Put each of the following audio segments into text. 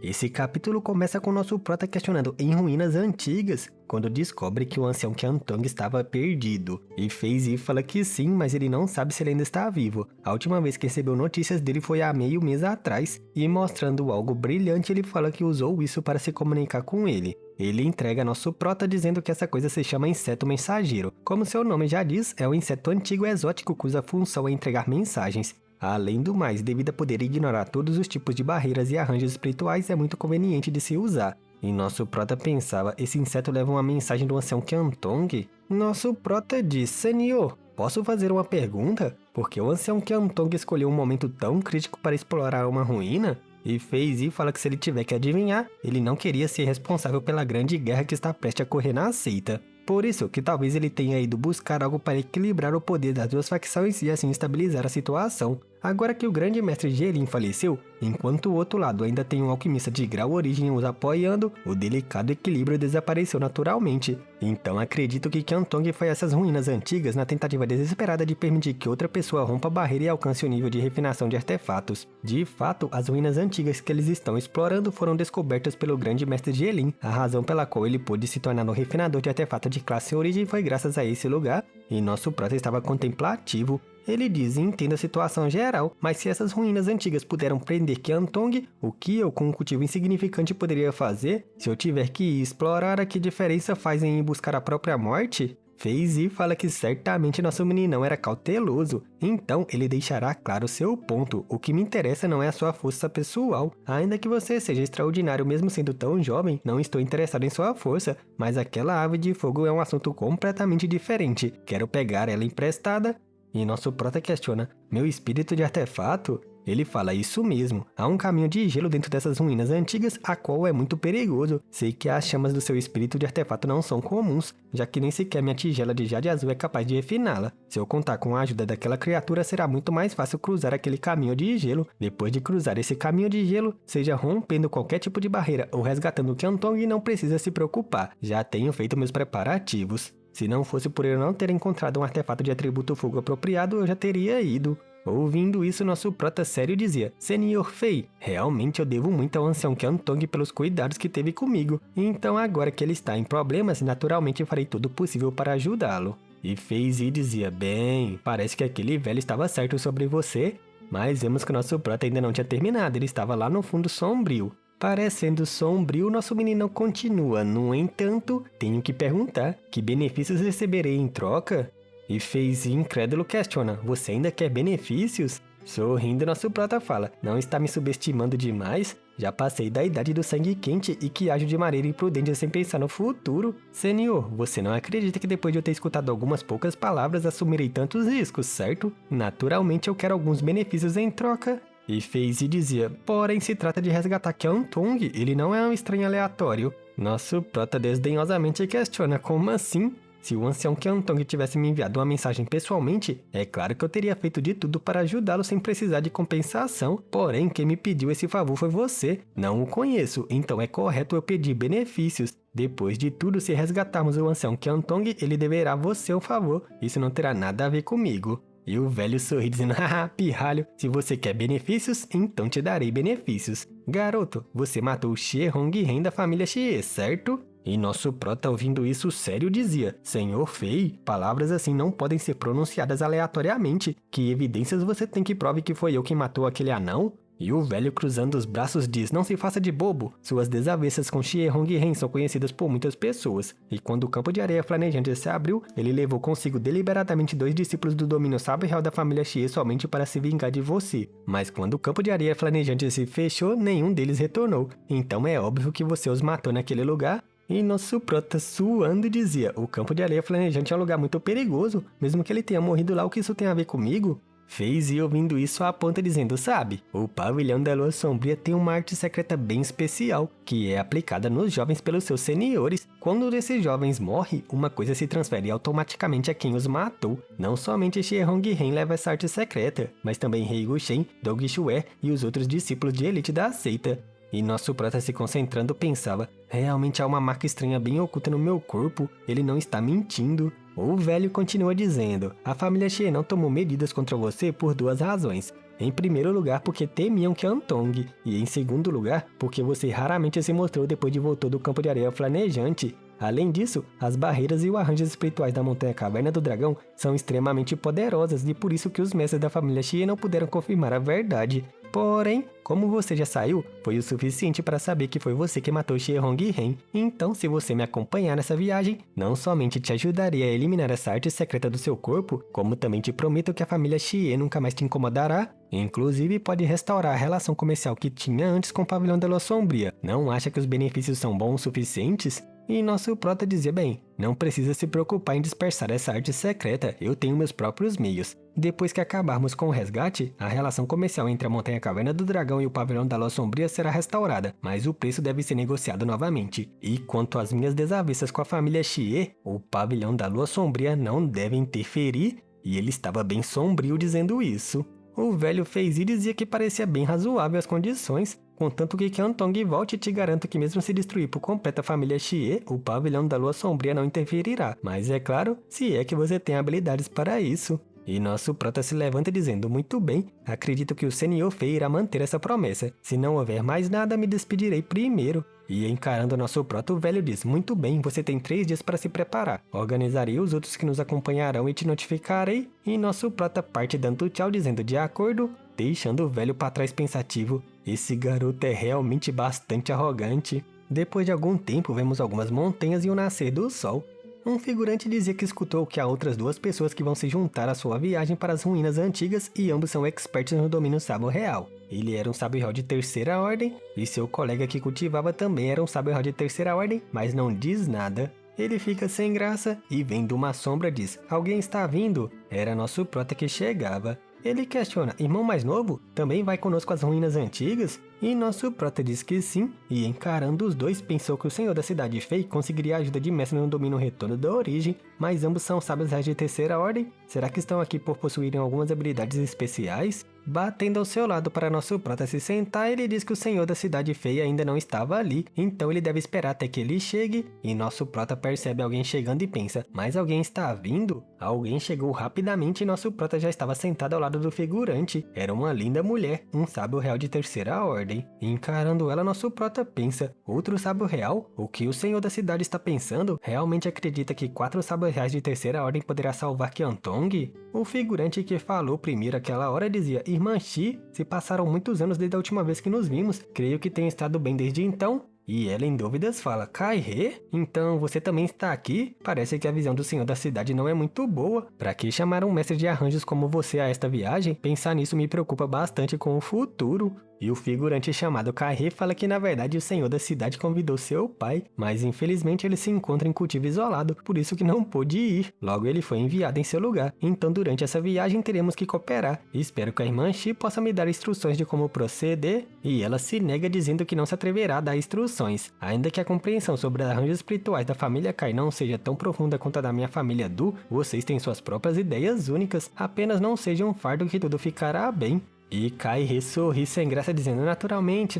Esse capítulo começa com nosso prota questionando em ruínas antigas, quando descobre que o ancião Qiantong estava perdido. E Fei fala que sim, mas ele não sabe se ele ainda está vivo. A última vez que recebeu notícias dele foi há meio mês atrás, e mostrando algo brilhante ele fala que usou isso para se comunicar com ele. Ele entrega nosso prota dizendo que essa coisa se chama inseto mensageiro. Como seu nome já diz, é um inseto antigo e exótico cuja função é entregar mensagens. Além do mais, devido a poder ignorar todos os tipos de barreiras e arranjos espirituais, é muito conveniente de se usar. E nosso prota pensava, esse inseto leva uma mensagem do ancião Qiantong? Nosso prota diz, Senhor, posso fazer uma pergunta? Porque o ancião Qiantong escolheu um momento tão crítico para explorar uma ruína? E Fei fala que se ele tiver que adivinhar, ele não queria ser responsável pela grande guerra que está prestes a correr na seita. Por isso que talvez ele tenha ido buscar algo para equilibrar o poder das duas facções e assim estabilizar a situação. Agora que o grande mestre Jelin faleceu, enquanto o outro lado ainda tem um alquimista de grau origem os apoiando, o delicado equilíbrio desapareceu naturalmente. Então acredito que Qiantong foi a essas ruínas antigas na tentativa desesperada de permitir que outra pessoa rompa a barreira e alcance o nível de refinação de artefatos. De fato, as ruínas antigas que eles estão explorando foram descobertas pelo grande mestre Jelin. A razão pela qual ele pôde se tornar um refinador de artefato de classe origem foi graças a esse lugar, e nosso prota estava contemplativo. Ele diz, entendo a situação geral, mas se essas ruínas antigas puderam prender Qiantong, o que eu com um cultivo insignificante poderia fazer? Se eu tiver que ir explorar, a que diferença faz em ir buscar a própria morte? Fei fala que certamente nosso meninão era cauteloso, então ele deixará claro seu ponto. O que me interessa não é a sua força pessoal. Ainda que você seja extraordinário mesmo sendo tão jovem, não estou interessado em sua força, mas aquela ave de fogo é um assunto completamente diferente. Quero pegar ela emprestada. E nosso prota questiona, meu espírito de artefato? Ele fala isso mesmo, há um caminho de gelo dentro dessas ruínas antigas, a qual é muito perigoso. Sei que as chamas do seu espírito de artefato não são comuns, já que nem sequer minha tigela de jade azul é capaz de refiná-la. Se eu contar com a ajuda daquela criatura, será muito mais fácil cruzar aquele caminho de gelo. Depois de cruzar esse caminho de gelo, seja rompendo qualquer tipo de barreira ou resgatando o Qiantong, não precisa se preocupar, já tenho feito meus preparativos. Se não fosse por eu não ter encontrado um artefato de atributo fogo apropriado, eu já teria ido. Ouvindo isso, nosso prota sério dizia, Senhor Fei, realmente eu devo muito ao ancião Qiantong pelos cuidados que teve comigo. Então agora que ele está em problemas, naturalmente farei tudo possível para ajudá-lo. E Fei dizia, bem, parece que aquele velho estava certo sobre você, mas vemos que o nosso prota ainda não tinha terminado, ele estava lá no fundo sombrio. Parecendo sombrio, nosso menino continua. No entanto, tenho que perguntar, que benefícios receberei em troca? E Fei incrédulo questiona, você ainda quer benefícios? Sorrindo, nosso prota fala, não está me subestimando demais? Já passei da idade do sangue quente e que ajo de maneira imprudente sem pensar no futuro. Senhor, você não acredita que depois de eu ter escutado algumas poucas palavras assumirei tantos riscos, certo? Naturalmente eu quero alguns benefícios em troca. E Fei dizia, porém se trata de resgatar Qiantong, ele não é um estranho aleatório. Nosso prota desdenhosamente questiona, como assim? Se o ancião Qiantong tivesse me enviado uma mensagem pessoalmente, é claro que eu teria feito de tudo para ajudá-lo sem precisar de compensação. Porém, quem me pediu esse favor foi você. Não o conheço, então é correto eu pedir benefícios. Depois de tudo, se resgatarmos o ancião Qiantong, ele deverá você um favor. Isso não terá nada a ver comigo. E o velho sorri dizendo, haha, pirralho, se você quer benefícios, então te darei benefícios. Garoto, você matou o Xie Honghen da família Xie, certo? E nosso prota ouvindo isso sério dizia, Senhor Fei, palavras assim não podem ser pronunciadas aleatoriamente. Que evidências você tem que prove que foi eu quem matou aquele anão? E o velho cruzando os braços diz, não se faça de bobo, suas desavenças com Xie Honghen são conhecidas por muitas pessoas, e quando o campo de areia flamejante se abriu, ele levou consigo deliberadamente 2 discípulos do domínio sábio real da família Xie somente para se vingar de você. Mas quando o campo de areia flamejante se fechou, nenhum deles retornou, então é óbvio que você os matou naquele lugar. E nosso prota suando dizia, o campo de areia flamejante é um lugar muito perigoso, mesmo que ele tenha morrido lá, o que isso tem a ver comigo? Fei ouvindo isso aponta dizendo, sabe, o pavilhão da lua sombria tem uma arte secreta bem especial, que é aplicada nos jovens pelos seus senhores. Quando um desses jovens morre, uma coisa se transfere automaticamente a quem os matou. Não somente Xie Honghen leva essa arte secreta, mas também Rei Guxen, Dong Xue e os outros discípulos de elite da seita. E nosso prota se concentrando pensava, realmente há uma marca estranha bem oculta no meu corpo, ele não está mentindo. O velho continua dizendo, a família Xie não tomou medidas contra você por 2 razões. Em primeiro lugar, porque temiam Qiantong, e em segundo lugar, porque você raramente se mostrou depois de voltou do campo de areia flamejante. Além disso, as barreiras e os arranjos espirituais da Montanha Caverna do Dragão são extremamente poderosas e por isso que os mestres da família Xie não puderam confirmar a verdade. Porém, como você já saiu, foi o suficiente para saber que foi você que matou Xie Honghen. Então, se você me acompanhar nessa viagem, não somente te ajudarei a eliminar essa arte secreta do seu corpo, como também te prometo que a família Xie nunca mais te incomodará. Inclusive, pode restaurar a relação comercial que tinha antes com o Pavilhão da Lua Sombria. Não acha que os benefícios são bons o suficientes? E nosso prota dizia bem, não precisa se preocupar em dispersar essa arte secreta, eu tenho meus próprios meios. Depois que acabarmos com o resgate, a relação comercial entre a Montanha Caverna do Dragão e o Pavilhão da Lua Sombria será restaurada, mas o preço deve ser negociado novamente. E quanto às minhas desavenças com a família Xie, o Pavilhão da Lua Sombria não deve interferir, e ele estava bem sombrio dizendo isso. O velho fez e dizia que parecia bem razoável as condições, contanto que Qiantong volte e te garanto que mesmo se destruir por completo a família Xie, o Pavilhão da Lua Sombria não interferirá. Mas é claro, se é que você tem habilidades para isso. E nosso prota se levanta dizendo, muito bem, acredito que o Senhor Fei irá manter essa promessa. Se não houver mais nada, me despedirei primeiro. E encarando nosso prota, o velho diz, muito bem, você tem 3 dias para se preparar. Organizarei os outros que nos acompanharão e te notificarei. E nosso prota parte dando tchau dizendo de acordo, deixando o velho para trás pensativo. Esse garoto é realmente bastante arrogante. Depois de algum tempo, vemos algumas montanhas e o nascer do sol. Um figurante dizia que escutou que há outras 2 pessoas que vão se juntar à sua viagem para as ruínas antigas e ambos são expertos no domínio sábio real. Ele era um sábio real de 3ª ordem e seu colega que cultivava também era um sábio real de 3ª ordem, mas não diz nada. Ele fica sem graça e vendo uma sombra diz, alguém está vindo? Era nosso prota que chegava. Ele questiona, irmão mais novo, também vai conosco às ruínas antigas? E nosso prota diz que sim, e encarando os dois, pensou que o senhor da cidade Fei conseguiria a ajuda de mestre no domínio retorno da origem, mas ambos são sábios reais de 3ª ordem? Será que estão aqui por possuírem algumas habilidades especiais? Batendo ao seu lado para nosso prota se sentar, ele diz que o senhor da cidade Fei ainda não estava ali, então ele deve esperar até que ele chegue, e nosso prota percebe alguém chegando e pensa, mas alguém está vindo? Alguém chegou rapidamente e nosso prota já estava sentado ao lado do figurante. Era uma linda mulher, um sábio real de 3ª ordem. Encarando ela, nosso prota pensa, outro sábio real? O que o senhor da cidade está pensando? Realmente acredita que 4 sábios reais de 3ª ordem poderá salvar Qiantong? O figurante que falou primeiro aquela hora dizia, Irmã Xi, se passaram muitos anos desde a última vez que nos vimos, creio que tem estado bem desde então. E ela em dúvidas fala, Kai-He? Então você também está aqui? Parece que a visão do senhor da cidade não é muito boa. Pra que chamar um mestre de arranjos como você a esta viagem? Pensar nisso me preocupa bastante com o futuro. E o figurante chamado Kai-He fala que na verdade o senhor da cidade convidou seu pai, mas infelizmente ele se encontra em cultivo isolado, por isso que não pôde ir. Logo ele foi enviado em seu lugar, então durante essa viagem teremos que cooperar. Espero que a irmã Xi possa me dar instruções de como proceder, e ela se nega dizendo que não se atreverá a dar instruções. Ainda que a compreensão sobre os arranjos espirituais da família Kai não seja tão profunda quanto a da minha família Du, vocês têm suas próprias ideias únicas, apenas não seja um fardo que tudo ficará bem. E Kai-He sorri sem graça dizendo, naturalmente,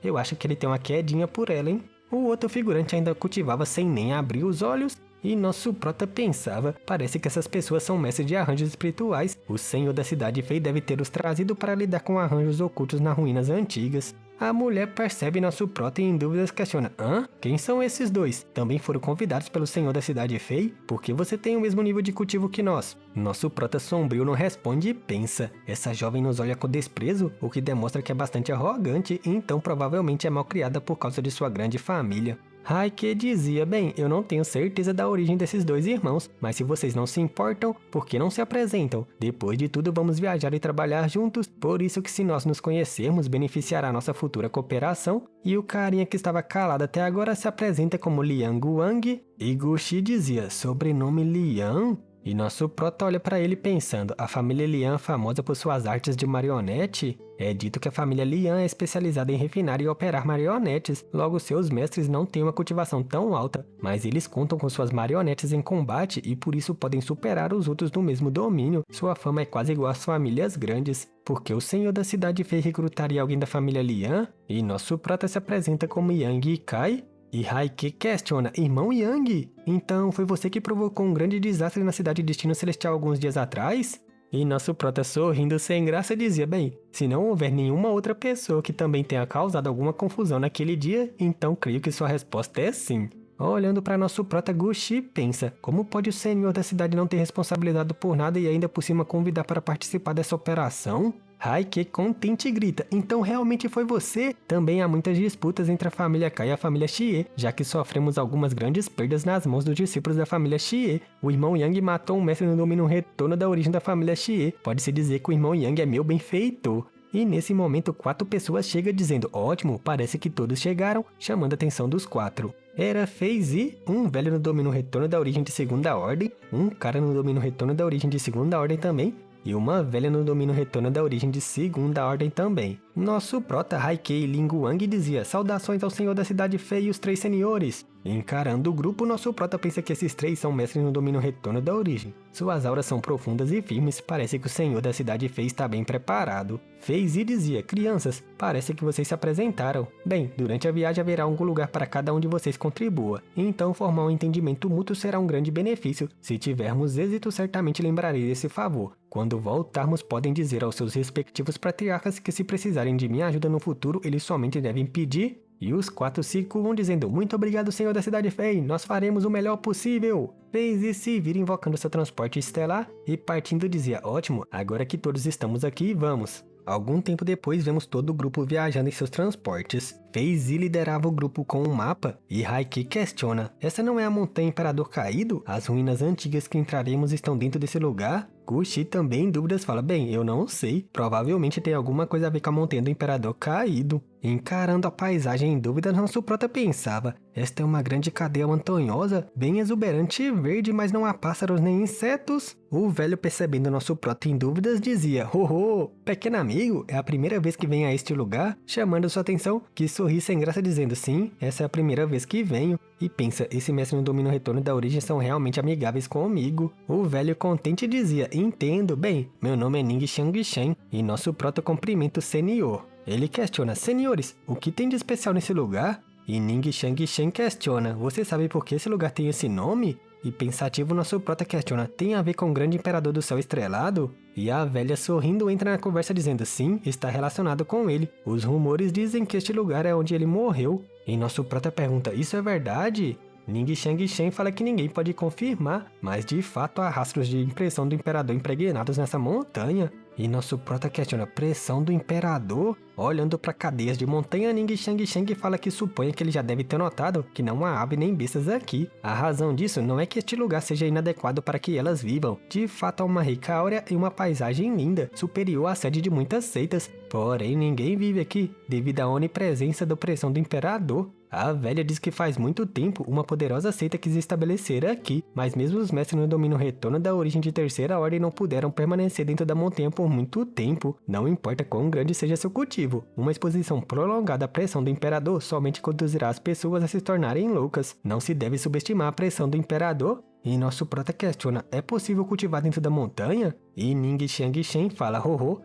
eu acho que ele tem uma quedinha por ela, hein? O outro figurante ainda cultivava sem nem abrir os olhos, e nosso prota pensava, parece que essas pessoas são mestres de arranjos espirituais, o senhor da cidade Fei deve ter os trazido para lidar com arranjos ocultos nas ruínas antigas. A mulher percebe nosso prota e em dúvidas questiona, quem são esses dois? Também foram convidados pelo senhor da cidade Fei? Por que você tem o mesmo nível de cultivo que nós? Nosso prota sombrio não responde e pensa, essa jovem nos olha com desprezo, o que demonstra que é bastante arrogante e então provavelmente é mal criada por causa de sua grande família. Raike dizia, bem, eu não tenho certeza da origem desses 2 irmãos, mas se vocês não se importam, por que não se apresentam? Depois de tudo, vamos viajar e trabalhar juntos, por isso que se nós nos conhecermos, beneficiará nossa futura cooperação. E o carinha que estava calado até agora se apresenta como Liang Wang, e Guxi dizia, sobrenome Liang? E nosso prota olha para ele pensando, a família Liang é famosa por suas artes de marionete? É dito que a família Liang é especializada em refinar e operar marionetes, logo seus mestres não têm uma cultivação tão alta, mas eles contam com suas marionetes em combate e por isso podem superar os outros no mesmo domínio. Sua fama é quase igual às famílias grandes. Porque o senhor da cidade Fei recrutaria alguém da família Liang? E nosso prota se apresenta como Yang Kai? E Raike questiona, irmão Yang? Então foi você que provocou um grande desastre na cidade de Destino Celestial alguns dias atrás? E nosso prota, sorrindo sem graça, dizia, bem, se não houver nenhuma outra pessoa que também tenha causado alguma confusão naquele dia, então creio que sua resposta é sim. Olhando para nosso prota, Gushi pensa, como pode o senhor da cidade não ter responsabilizado por nada e ainda por cima convidar para participar dessa operação? Haike contente grita, então realmente foi você? Também há muitas disputas entre a família Kai e a família Xie, já que sofremos algumas grandes perdas nas mãos dos discípulos da família Xie. O irmão Yang matou um mestre no domínio retorno da origem da família Xie. Pode-se dizer que o irmão Yang é meu benfeitor. E nesse momento 4 pessoas chegam dizendo, ótimo, parece que todos chegaram, chamando a atenção dos 4. Era FaZe, um velho no domínio retorno da origem de segunda ordem, um cara no domínio retorno da origem de segunda ordem também, e uma velha no domínio retorno da origem de segunda ordem também. Nosso prota Haikei Linguang dizia, saudações ao senhor da cidade Fei e os 3 senhores. Encarando o grupo, nosso prota pensa que esses 3 são mestres no domínio retorno da origem. Suas auras são profundas e firmes, parece que o senhor da cidade Fei está bem preparado. FaZe dizia, crianças, parece que vocês se apresentaram. Bem, durante a viagem haverá algum lugar para cada um de vocês contribua. Então formar um entendimento mútuo será um grande benefício. Se tivermos êxito, certamente lembrarei desse favor. Quando voltarmos, podem dizer aos seus respectivos patriarcas que se precisarem de minha ajuda no futuro, eles somente devem pedir. E os 4 se curvam dizendo, muito obrigado, senhor da cidade Fei, nós faremos o melhor possível. FaZe se vira invocando seu transporte estelar e partindo dizia, ótimo, agora que todos estamos aqui, vamos. Algum tempo depois, vemos todo o grupo viajando em seus transportes. FaZe liderava o grupo com um mapa e Haikei questiona, essa não é a montanha Imperador Caído? As ruínas antigas que entraremos estão dentro desse lugar? Gushi também em dúvidas fala, bem, eu não sei, provavelmente tem alguma coisa a ver com a montanha do Imperador Caído. Encarando a paisagem em dúvida, nosso prota pensava, esta é uma grande cadeia montanhosa, bem exuberante e verde, mas não há pássaros nem insetos. O velho, percebendo nosso prota em dúvidas, dizia, oh, pequeno amigo, é a primeira vez que vem a este lugar? Chamando sua atenção, que sorri sem graça dizendo, sim, essa é a primeira vez que venho. E pensa, esse mestre no domínio retorno da origem são realmente amigáveis comigo. O velho contente dizia, entendo, bem, meu nome é Ning Xiangishen e nosso prota cumprimenta o senhor. Ele questiona, senhores, o que tem de especial nesse lugar? E Ning Xiangishen questiona, você sabe por que esse lugar tem esse nome? E pensativo nosso prota questiona, tem a ver com o grande imperador do céu estrelado? E a velha sorrindo entra na conversa dizendo, sim, está relacionado com ele. Os rumores dizem que este lugar é onde ele morreu. E nosso prota pergunta, isso é verdade? Ning Xiangishen fala que ninguém pode confirmar, mas de fato há rastros de impressão do imperador impregnados nessa montanha. E nosso prota questiona, pressão do imperador? Olhando para cadeias de montanha, Ning Xiangishen fala que supõe que ele já deve ter notado que não há ave nem bestas aqui. A razão disso não é que este lugar seja inadequado para que elas vivam. De fato há uma rica áurea e uma paisagem linda, superior à sede de muitas seitas. Porém, ninguém vive aqui, devido à onipresença da pressão do imperador. A velha diz que faz muito tempo uma poderosa seita quis estabelecer aqui, mas mesmo os mestres no domínio retorno da origem de terceira ordem não puderam permanecer dentro da montanha por muito tempo, não importa quão grande seja seu cultivo. Uma exposição prolongada à pressão do imperador somente conduzirá as pessoas a se tornarem loucas. Não se deve subestimar a pressão do imperador. E nosso prota questiona, é possível cultivar dentro da montanha? E Ning Xiangishen fala,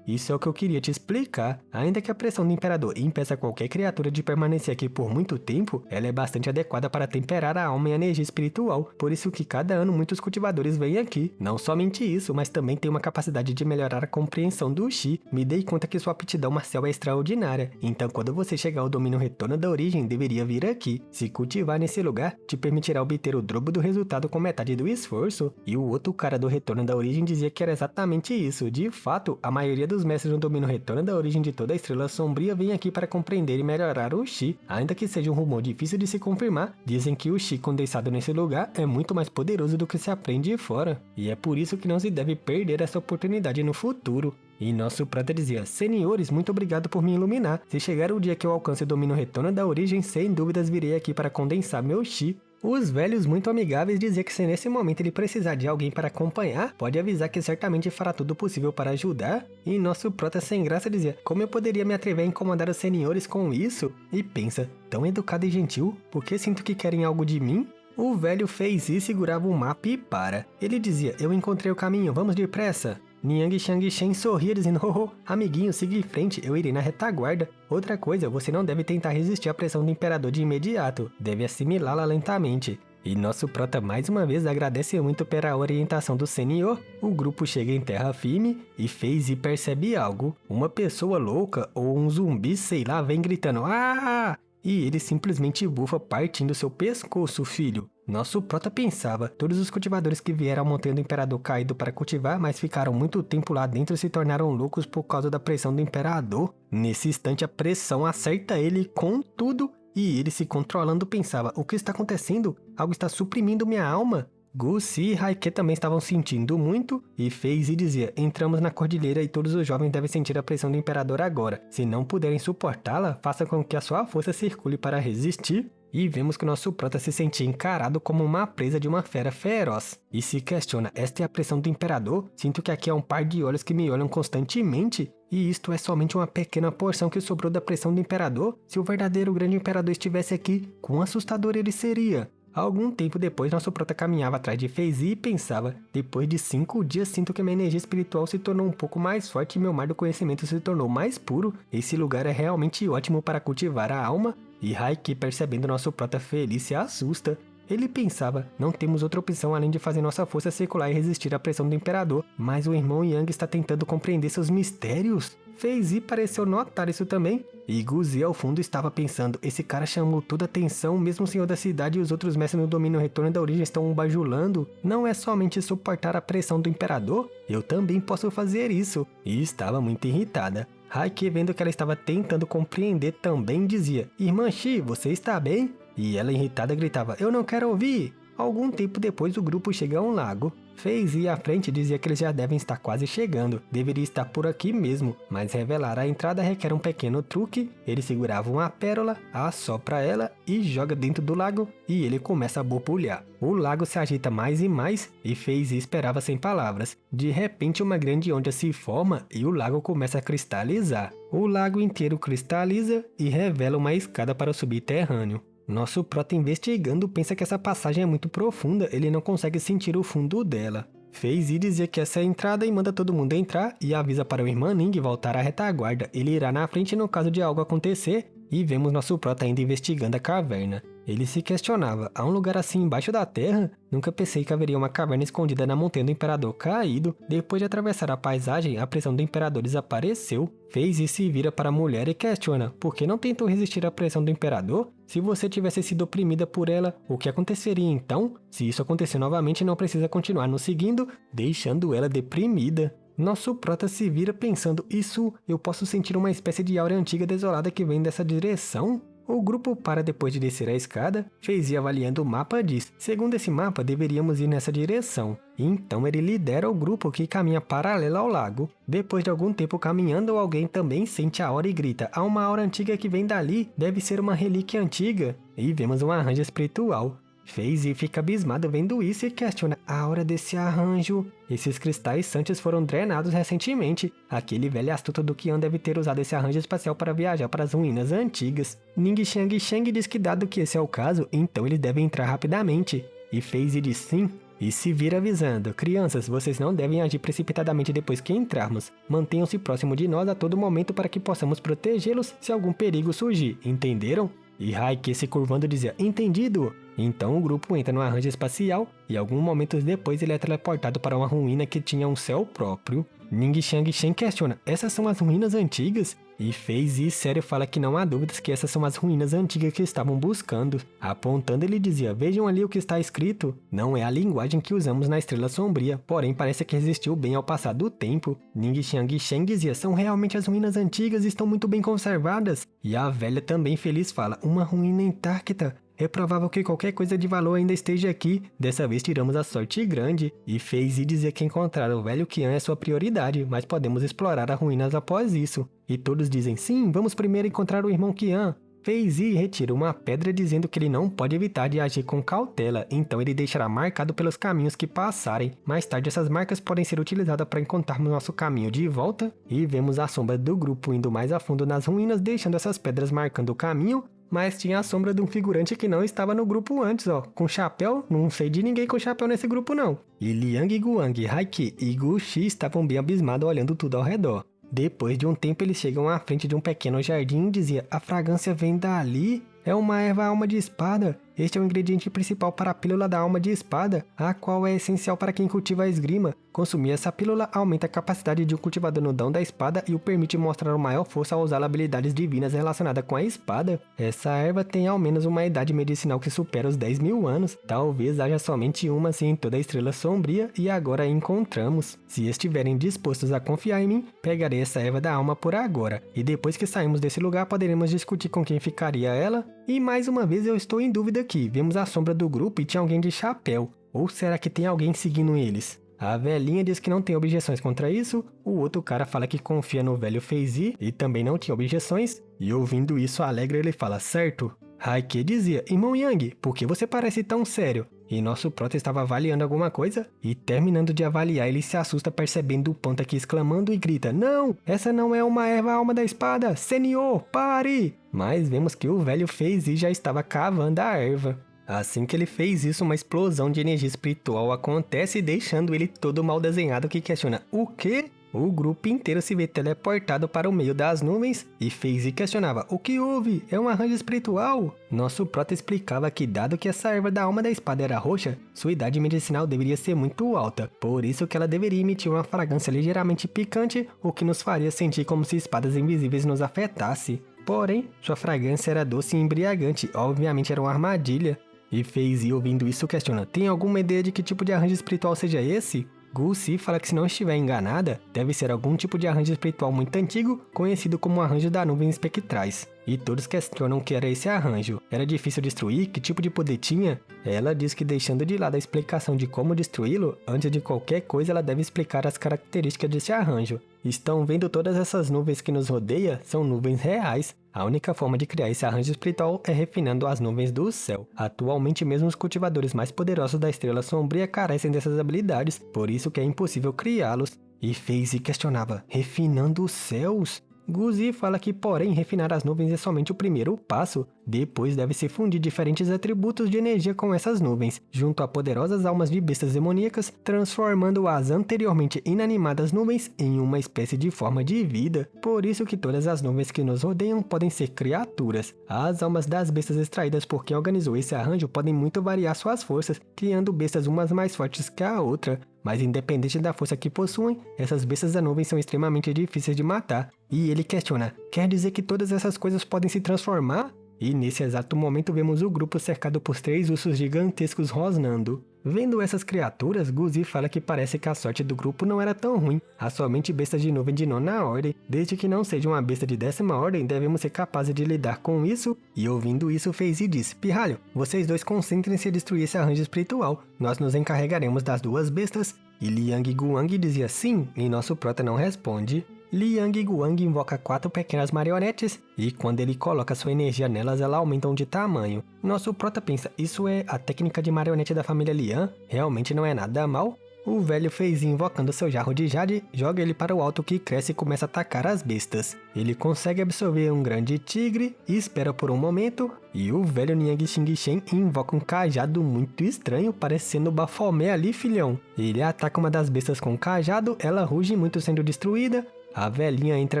isso é o que eu queria te explicar. Ainda que a pressão do imperador impeça qualquer criatura de permanecer aqui por muito tempo, ela é bastante adequada para temperar a alma e a energia espiritual. Por isso que cada ano muitos cultivadores vêm aqui. Não somente isso, mas também tem uma capacidade de melhorar a compreensão do Chi. Me dei conta que sua aptidão marcial é extraordinária. Então quando você chegar ao domínio retorno da origem, deveria vir aqui. Se cultivar nesse lugar, te permitirá obter o dobro do resultado com metade do esforço. E o outro cara do retorno da origem dizia que era exatamente isso. De fato, a maioria dos mestres no domínio retorno da origem de toda a estrela sombria vem aqui para compreender e melhorar o Chi. Ainda que seja um rumor difícil de se confirmar, dizem que o Chi condensado nesse lugar é muito mais poderoso do que se aprende fora. E é por isso que não se deve perder essa oportunidade no futuro. E nosso prata dizia, senhores, muito obrigado por me iluminar. Se chegar o dia que eu alcance o domínio retorno da origem, sem dúvidas virei aqui para condensar meu Chi. Os velhos muito amigáveis diziam que se nesse momento ele precisar de alguém para acompanhar, pode avisar que certamente fará tudo possível para ajudar. E nosso prota sem graça dizia, como eu poderia me atrever a incomodar os senhores com isso? E pensa, tão educado e gentil, por que sinto que querem algo de mim? O velho fez isso, segurava o mapa e para. Ele dizia, eu encontrei o caminho, vamos depressa. Ning Xiangishen sorria dizendo, amiguinho, siga em frente, eu irei na retaguarda. Outra coisa, você não deve tentar resistir à pressão do imperador de imediato, deve assimilá-la lentamente. E nosso prota mais uma vez agradece muito pela orientação do senhor. O grupo chega em terra firme e FaZe percebe algo. Uma pessoa louca ou um zumbi, sei lá, vem gritando "Ah!" E ele simplesmente bufa partindo seu pescoço, filho. Nosso prota pensava, todos os cultivadores que vieram à montanha do imperador caído para cultivar, mas ficaram muito tempo lá dentro se tornaram loucos por causa da pressão do imperador. Nesse instante a pressão acerta ele com tudo e ele se controlando pensava, o que está acontecendo? Algo está suprimindo minha alma? Gusi e Raike também estavam sentindo muito, e FaZe dizia, entramos na cordilheira e todos os jovens devem sentir a pressão do imperador agora. Se não puderem suportá-la, faça com que a sua força circule para resistir. E vemos que o nosso prota se sentia encarado como uma presa de uma fera feroz. E se questiona, esta é a pressão do imperador? Sinto que aqui há um par de olhos que me olham constantemente. E isto é somente uma pequena porção que sobrou da pressão do imperador? Se o verdadeiro grande imperador estivesse aqui, quão assustador ele seria? Algum tempo depois, nosso prota caminhava atrás de FaZe e pensava, depois de 5 dias sinto que minha energia espiritual se tornou um pouco mais forte e meu mar do conhecimento se tornou mais puro. Esse lugar é realmente ótimo para cultivar a alma. E Raike, percebendo nosso prota feliz, se assusta. Ele pensava, não temos outra opção além de fazer nossa força circular e resistir à pressão do imperador. Mas o irmão Yang está tentando compreender seus mistérios. FaZe pareceu notar isso também. E Guzi ao fundo estava pensando, esse cara chamou toda a atenção, mesmo o senhor da cidade e os outros mestres no domínio retorno da origem estão o bajulando. Não é somente suportar a pressão do imperador? Eu também posso fazer isso. E estava muito irritada. Raike, vendo que ela estava tentando compreender, também dizia, Irmã Shi, você está bem? E ela irritada gritava, eu não quero ouvir. Algum tempo depois o grupo chega a um lago. FaZe à frente dizia que eles já devem estar quase chegando, deveria estar por aqui mesmo, mas revelar a entrada requer um pequeno truque. Ele segurava uma pérola, assopra ela e joga dentro do lago e ele começa a borbulhar. O lago se agita mais e mais e FaZe esperava sem palavras. De repente uma grande onda se forma e o lago começa a cristalizar. O lago inteiro cristaliza e revela uma escada para o subterrâneo. Nosso prota investigando pensa que essa passagem é muito profunda, ele não consegue sentir o fundo dela. FaZe dizia que essa é a entrada e manda todo mundo entrar e avisa para o irmão Ning voltar à retaguarda. Ele irá na frente no caso de algo acontecer e vemos nosso prota ainda investigando a caverna. Ele se questionava, há um lugar assim embaixo da terra? Nunca pensei que haveria uma caverna escondida na montanha do imperador caído. Depois de atravessar a paisagem, a pressão do imperador desapareceu. FaZe se vira para a mulher e questiona, por que não tentou resistir à pressão do imperador? Se você tivesse sido oprimida por ela, o que aconteceria então? Se isso acontecer novamente, não precisa continuar nos seguindo, deixando ela deprimida. Nosso prota se vira pensando, isso eu posso sentir uma espécie de aura antiga desolada que vem dessa direção? O grupo para depois de descer a escada, FaZe avaliando o mapa diz, segundo esse mapa deveríamos ir nessa direção. Então ele lidera o grupo que caminha paralelo ao lago. Depois de algum tempo caminhando, alguém também sente a aura e grita, há uma aura antiga que vem dali, deve ser uma relíquia antiga. E vemos um arranjo espiritual. FaZe fica abismado vendo isso e questiona a aura desse arranjo. Esses cristais santos foram drenados recentemente. Aquele velho astuto do Qian deve ter usado esse arranjo espacial para viajar para as ruínas antigas. Ning Xiang Sheng diz que dado que esse é o caso, então ele deve entrar rapidamente. E FaZe diz sim. E se vira avisando, crianças, vocês não devem agir precipitadamente depois que entrarmos. Mantenham-se próximo de nós a todo momento para que possamos protegê-los se algum perigo surgir, entenderam? E Raike se curvando dizia, entendido! Então o grupo entra no arranjo espacial e alguns momentos depois ele é teleportado para uma ruína que tinha um céu próprio. Ning Xiang Shen questiona, essas são as ruínas antigas? E FaZe sério fala que não há dúvidas que essas são as ruínas antigas que estavam buscando. Apontando ele dizia, vejam ali o que está escrito. Não é a linguagem que usamos na Estrela Sombria, porém parece que resistiu bem ao passar do tempo. Ning Xiang Shen dizia, são realmente as ruínas antigas e estão muito bem conservadas. E a velha também feliz fala, uma ruína intacta. É provável que qualquer coisa de valor ainda esteja aqui. Dessa vez tiramos a sorte grande. E FaZe dizer que encontrar o velho Qian é sua prioridade, mas podemos explorar as ruínas após isso. E todos dizem, sim, vamos primeiro encontrar o irmão Qian. FaZe retira uma pedra dizendo que ele não pode evitar de agir com cautela, então ele deixará marcado pelos caminhos que passarem. Mais tarde essas marcas podem ser utilizadas para encontrarmos nosso caminho de volta. E vemos a sombra do grupo indo mais a fundo nas ruínas, deixando essas pedras marcando o caminho. Mas tinha a sombra de um figurante que não estava no grupo antes, ó. Com chapéu, não sei de ninguém com chapéu nesse grupo não. E Liang Guang, Haiki e Guxi estavam bem abismados olhando tudo ao redor. Depois de um tempo eles chegam à frente de um pequeno jardim e dizia, a fragrância vem dali? É uma erva alma de espada. Este é o ingrediente principal para a pílula da alma de espada, a qual é essencial para quem cultiva a esgrima. Consumir essa pílula aumenta a capacidade de um cultivador no dom da espada e o permite mostrar maior força ao usar habilidades divinas relacionadas com a espada. Essa erva tem ao menos uma idade medicinal que supera os 10 mil anos. Talvez haja somente uma assim em toda a Estrela Sombria e agora a encontramos. Se estiverem dispostos a confiar em mim, pegarei essa erva da alma por agora. E depois que sairmos desse lugar, poderemos discutir com quem ficaria ela. E mais uma vez eu estou em dúvida aqui. Vemos a sombra do grupo e tinha alguém de chapéu. Ou será que tem alguém seguindo eles? A velhinha diz que não tem objeções contra isso, o outro cara fala que confia no velho Feizi e também não tinha objeções, e ouvindo isso alegre ele fala, certo? Raikê dizia, irmão Yang, por que você parece tão sério? E nosso prota estava avaliando alguma coisa, e terminando de avaliar ele se assusta percebendo o ponta aqui exclamando e grita, não, essa não é uma erva alma da espada, senhor, pare! Mas vemos que o velho Feizi já estava cavando a erva. Assim que ele fez isso, uma explosão de energia espiritual acontece, deixando ele todo mal desenhado que questiona o quê? O grupo inteiro se vê teleportado para o meio das nuvens e Feizi questionava, o que houve? É um arranjo espiritual? Nosso prota explicava que dado que essa erva da alma da espada era roxa, sua idade medicinal deveria ser muito alta, por isso que ela deveria emitir uma fragrância ligeiramente picante, o que nos faria sentir como se espadas invisíveis nos afetasse. Porém, sua fragrância era doce e embriagante, obviamente era uma armadilha. E Feizi, ouvindo isso, questiona, tem alguma ideia de que tipo de arranjo espiritual seja esse? Gusi fala que se não estiver enganada, deve ser algum tipo de arranjo espiritual muito antigo, conhecido como arranjo da nuvem espectrais. E todos questionam o que era esse arranjo. Era difícil destruir? Que tipo de poder tinha? Ela diz que deixando de lado a explicação de como destruí-lo, antes de qualquer coisa ela deve explicar as características desse arranjo. Estão vendo todas essas nuvens que nos rodeiam? São nuvens reais. A única forma de criar esse arranjo espiritual é refinando as nuvens do céu. Atualmente mesmo os cultivadores mais poderosos da Estrela Sombria carecem dessas habilidades, por isso que é impossível criá-los. E Feizi questionava, refinando os céus? Guzi fala que, porém, refinar as nuvens é somente o primeiro passo. Depois deve-se fundir diferentes atributos de energia com essas nuvens, junto a poderosas almas de bestas demoníacas, transformando as anteriormente inanimadas nuvens em uma espécie de forma de vida. Por isso que todas as nuvens que nos rodeiam podem ser criaturas. As almas das bestas extraídas por quem organizou esse arranjo podem muito variar suas forças, criando bestas umas mais fortes que a outra. Mas independente da força que possuem, essas bestas da nuvem são extremamente difíceis de matar. E ele questiona, quer dizer que todas essas coisas podem se transformar? E nesse exato momento vemos o grupo cercado por 3 ursos gigantescos rosnando. Vendo essas criaturas, Guzi fala que parece que a sorte do grupo não era tão ruim. Há somente bestas de nuvem de 9ª ordem. Desde que não seja uma besta de 10ª ordem, devemos ser capazes de lidar com isso. E ouvindo isso, Feizi diz, Pirralho, vocês dois concentrem-se a destruir esse arranjo espiritual. Nós nos encarregaremos das 2 bestas. E Liang Guang dizia sim, e nosso prota não responde. Liang Guang invoca 4 pequenas marionetes, e quando ele coloca sua energia nelas, elas aumentam de tamanho. Nosso prota pensa, isso é a técnica de marionete da família Liang? Realmente não é nada mal? O velho Feizi, invocando seu jarro de jade, joga ele para o alto que cresce e começa a atacar as bestas. Ele consegue absorver um grande tigre e espera por um momento, e o velho Niang Xingchen invoca um cajado muito estranho, parecendo Bafomé ali, filhão. Ele ataca uma das bestas com o cajado, ela ruge muito sendo destruída. A velhinha entra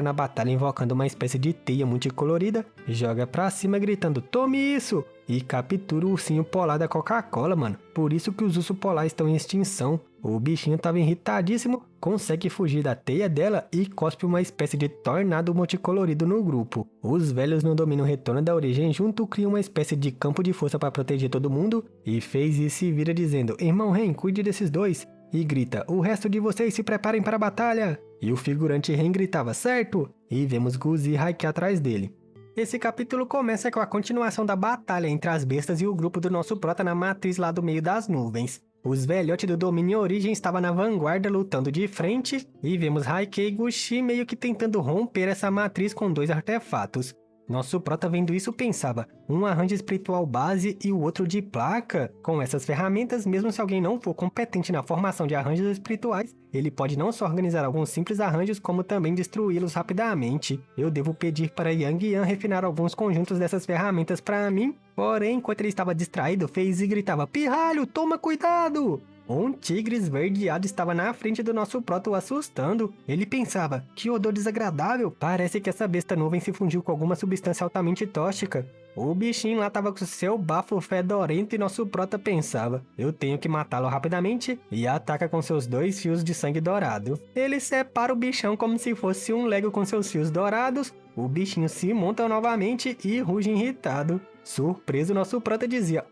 na batalha invocando uma espécie de teia multicolorida, joga pra cima gritando, tome isso! E captura o ursinho polar da Coca-Cola, mano. Por isso que os ursos polares estão em extinção. O bichinho tava irritadíssimo, consegue fugir da teia dela e cospe uma espécie de tornado multicolorido no grupo. Os velhos no domínio retorno da origem junto criam uma espécie de campo de força para proteger todo mundo. E Feizi se vira dizendo, irmão Ren, cuide desses dois. E grita, o resto de vocês se preparem para a batalha. E o figurante Ren gritava, certo? E vemos Guzi e Raikê atrás dele. Esse capítulo começa com a continuação da batalha entre as bestas e o grupo do nosso prota na matriz lá do meio das nuvens. Os velhotes do domínio origem estavam na vanguarda lutando de frente, e vemos Raikê e Guxi meio que tentando romper essa matriz com 2 artefatos. Nosso prota vendo isso pensava, um arranjo espiritual base e o outro de placa? Com essas ferramentas, mesmo se alguém não for competente na formação de arranjos espirituais, ele pode não só organizar alguns simples arranjos, como também destruí-los rapidamente. Eu devo pedir para Yang Yan refinar alguns conjuntos dessas ferramentas para mim? Porém, enquanto ele estava distraído, Feizi gritava, Pirralho, toma cuidado! Um tigre esverdeado estava na frente do nosso próto, assustando. Ele pensava, que odor desagradável, parece que essa besta nuvem se fundiu com alguma substância altamente tóxica. O bichinho lá tava com seu bafo fedorento e nosso prota pensava, eu tenho que matá-lo rapidamente, e ataca com seus 2 fios de sangue dourado. Ele separa o bichão como se fosse um Lego com seus fios dourados, o bichinho se monta novamente e ruge irritado. Surpreso, nosso prota dizia,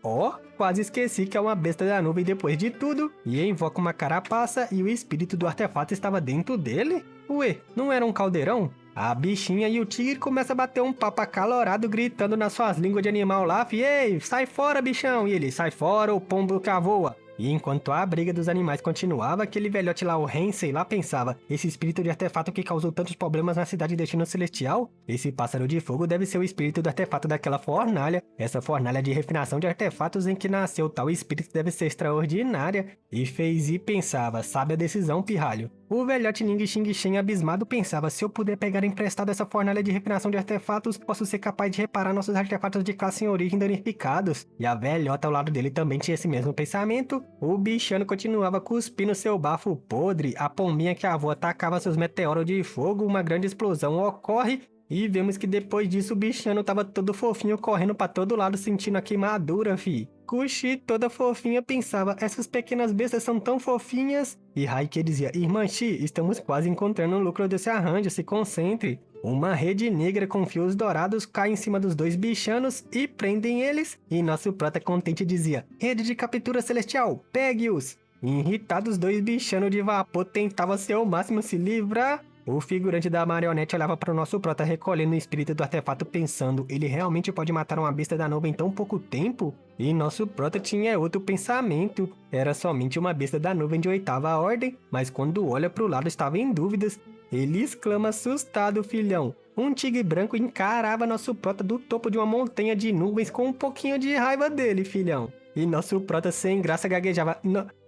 quase esqueci que é uma besta da nuvem depois de tudo, e invoca uma carapaça e o espírito do artefato estava dentro dele? Ué, não era um caldeirão? A bichinha e o tigre começam a bater um papo acalorado, gritando nas suas línguas de animal lá, ei, sai fora, bichão! E ele, sai fora, o pombo que voa! E enquanto a briga dos animais continuava, aquele velhote lá, o Hensei lá, pensava, esse espírito de artefato que causou tantos problemas na cidade de Destino Celestial? Esse pássaro de fogo deve ser o espírito do artefato daquela fornalha. Essa fornalha de refinação de artefatos em que nasceu tal espírito deve ser extraordinária. E fez e pensava, sabe a decisão, pirralho. O velhote Ning Xing Shen abismado pensava, se eu puder pegar emprestado essa fornalha de refinação de artefatos, posso ser capaz de reparar nossos artefatos de classe em origem danificados. E a velhota ao lado dele também tinha esse mesmo pensamento. O bichano continuava cuspindo seu bafo podre, a pombinha que a avó atacava seus meteoros de fogo, uma grande explosão ocorre, e vemos que depois disso o bichano tava todo fofinho correndo pra todo lado sentindo a queimadura, fi. Kushi, toda fofinha, pensava, essas pequenas bestas são tão fofinhas. E Haikei dizia, irmã Shi, estamos quase encontrando o lucro desse arranjo, se concentre. Uma rede negra com fios dourados cai em cima dos 2 bichanos e prendem eles. E nosso prota contente dizia, rede de captura celestial, pegue-os. Irritados, 2 bichanos de vapor tentavam ao máximo se livrar. O figurante da marionete olhava para o nosso prota recolhendo o espírito do artefato pensando, ele realmente pode matar uma besta da nuvem em tão pouco tempo? E nosso prota tinha outro pensamento, era somente uma besta da nuvem de 8ª ordem, mas quando olha para o lado estava em dúvidas. Ele exclama assustado, filhão. Um tigre branco encarava nosso prota do topo de uma montanha de nuvens com um pouquinho de raiva dele, filhão. E nosso prota sem graça gaguejava,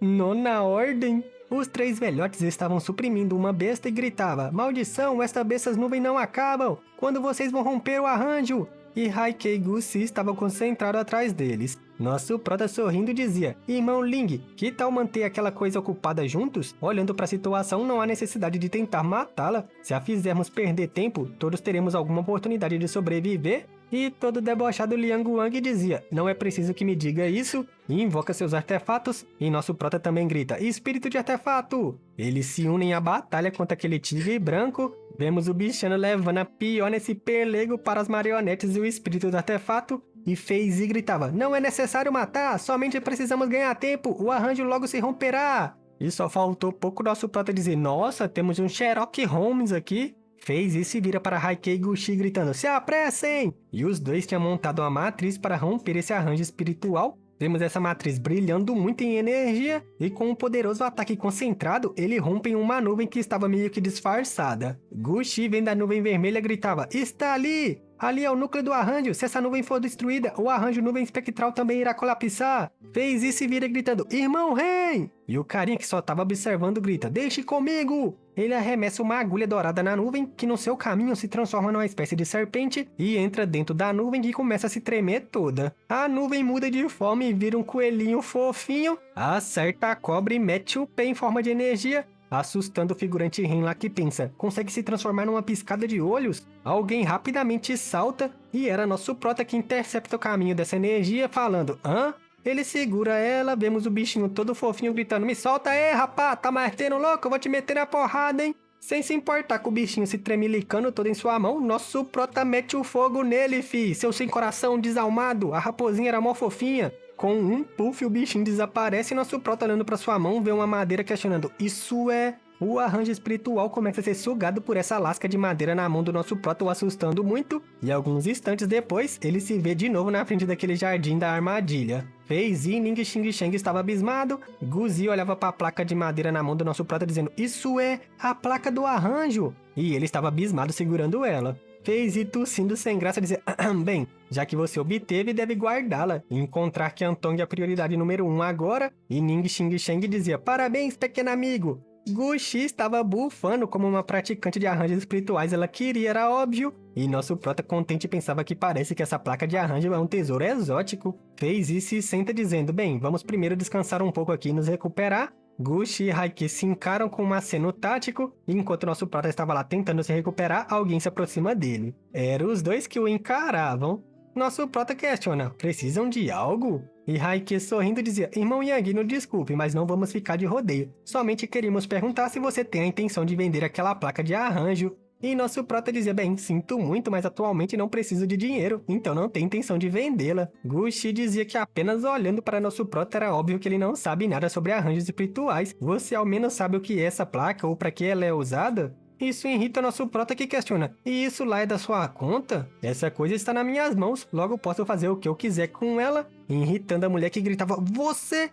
nona ordem? Os 3 velhotes estavam suprimindo uma besta e gritava, maldição, estas bestas nuvens não acabam! Quando vocês vão romper o arranjo? E Haikei Gusi estava concentrado atrás deles. Nosso prota sorrindo dizia, irmão Ling, que tal manter aquela coisa ocupada juntos? Olhando para a situação, não há necessidade de tentar matá-la. Se a fizermos perder tempo, todos teremos alguma oportunidade de sobreviver. E todo debochado Liang Wang dizia, não é preciso que me diga isso, e invoca seus artefatos, e nosso prota também grita, espírito de artefato! Eles se unem à batalha contra aquele tigre branco, vemos o bichano levando a pior nesse pelego para as marionetes e o espírito do artefato, e fez e gritava, não é necessário matar, somente precisamos ganhar tempo, o arranjo logo se romperá! E só faltou pouco nosso prota dizer, nossa, temos um Sherlock Holmes aqui. Fez e se vira para Haikei Gushi gritando, se apressem! E os 2 tinham montado uma matriz para romper esse arranjo espiritual. Vemos essa matriz brilhando muito em energia e com um poderoso ataque concentrado, ele rompe em uma nuvem que estava meio que disfarçada. Gushi, vendo a nuvem vermelha, gritava, está ali! Ali é o núcleo do arranjo, se essa nuvem for destruída, o arranjo nuvem espectral também irá colapsar. Fez e se vira gritando, irmão rei! E o carinha que só estava observando grita, deixe comigo! Ele arremessa uma agulha dourada na nuvem, que no seu caminho se transforma numa espécie de serpente e entra dentro da nuvem que começa a se tremer toda. A nuvem muda de forma e vira um coelhinho fofinho, acerta a cobra e mete o pé em forma de energia, assustando o figurante Ren lá que pensa, consegue se transformar numa piscada de olhos? Alguém rapidamente salta e era nosso prota que intercepta o caminho dessa energia falando, hã? Ele segura ela, vemos o bichinho todo fofinho gritando, me solta aí, rapá, tá metendo louco, eu vou te meter na porrada, hein? Sem se importar com o bichinho se tremelicando todo em sua mão, nosso prota mete o fogo nele, fi, seu sem coração desalmado, a raposinha era mó fofinha. Com um puff, o bichinho desaparece e nosso prota olhando pra sua mão vê uma madeira questionando, isso é... O arranjo espiritual começa a ser sugado por essa lasca de madeira na mão do nosso prota, o assustando muito, e alguns instantes depois, ele se vê de novo na frente daquele jardim da armadilha. Fez e Ning Xing Sheng estava abismado, Guzi olhava para a placa de madeira na mão do nosso prota dizendo, isso é a placa do arranjo, e ele estava abismado segurando ela. Fez e tossindo sem graça dizer, bem, já que você obteve, deve guardá-la e encontrar que Antong é a prioridade número 1 agora, e Ning Xing Sheng dizia, parabéns, pequeno amigo. Guxi estava bufando como uma praticante de arranjos espirituais ela queria, era óbvio. E nosso prota contente pensava que parece que essa placa de arranjo é um tesouro exótico. Fez isso e senta dizendo, bem, vamos primeiro descansar um pouco aqui e nos recuperar. Guxi e Haiki se encaram com um aceno tático, e enquanto nosso prota estava lá tentando se recuperar, alguém se aproxima dele. Eram os dois que o encaravam. Nosso prota questiona, precisam de algo? E Haiki sorrindo dizia, irmão Yang, nos desculpe, mas não vamos ficar de rodeio. Somente queríamos perguntar se você tem a intenção de vender aquela placa de arranjo. E nosso prota dizia, bem, sinto muito, mas atualmente não preciso de dinheiro, então não tenho intenção de vendê-la. Guxi dizia que apenas olhando para nosso prota era óbvio que ele não sabe nada sobre arranjos espirituais. Você ao menos sabe o que é essa placa ou para que ela é usada? Isso irrita nosso prota que questiona, e isso lá é da sua conta? Essa coisa está nas minhas mãos, logo posso fazer o que eu quiser com ela. Irritando a mulher que gritava, Você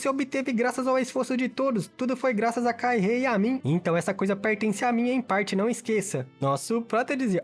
obteve graças ao esforço de todos, tudo foi graças a Kairei e a mim, então essa coisa pertence a mim em parte, não esqueça. Nosso prota dizia,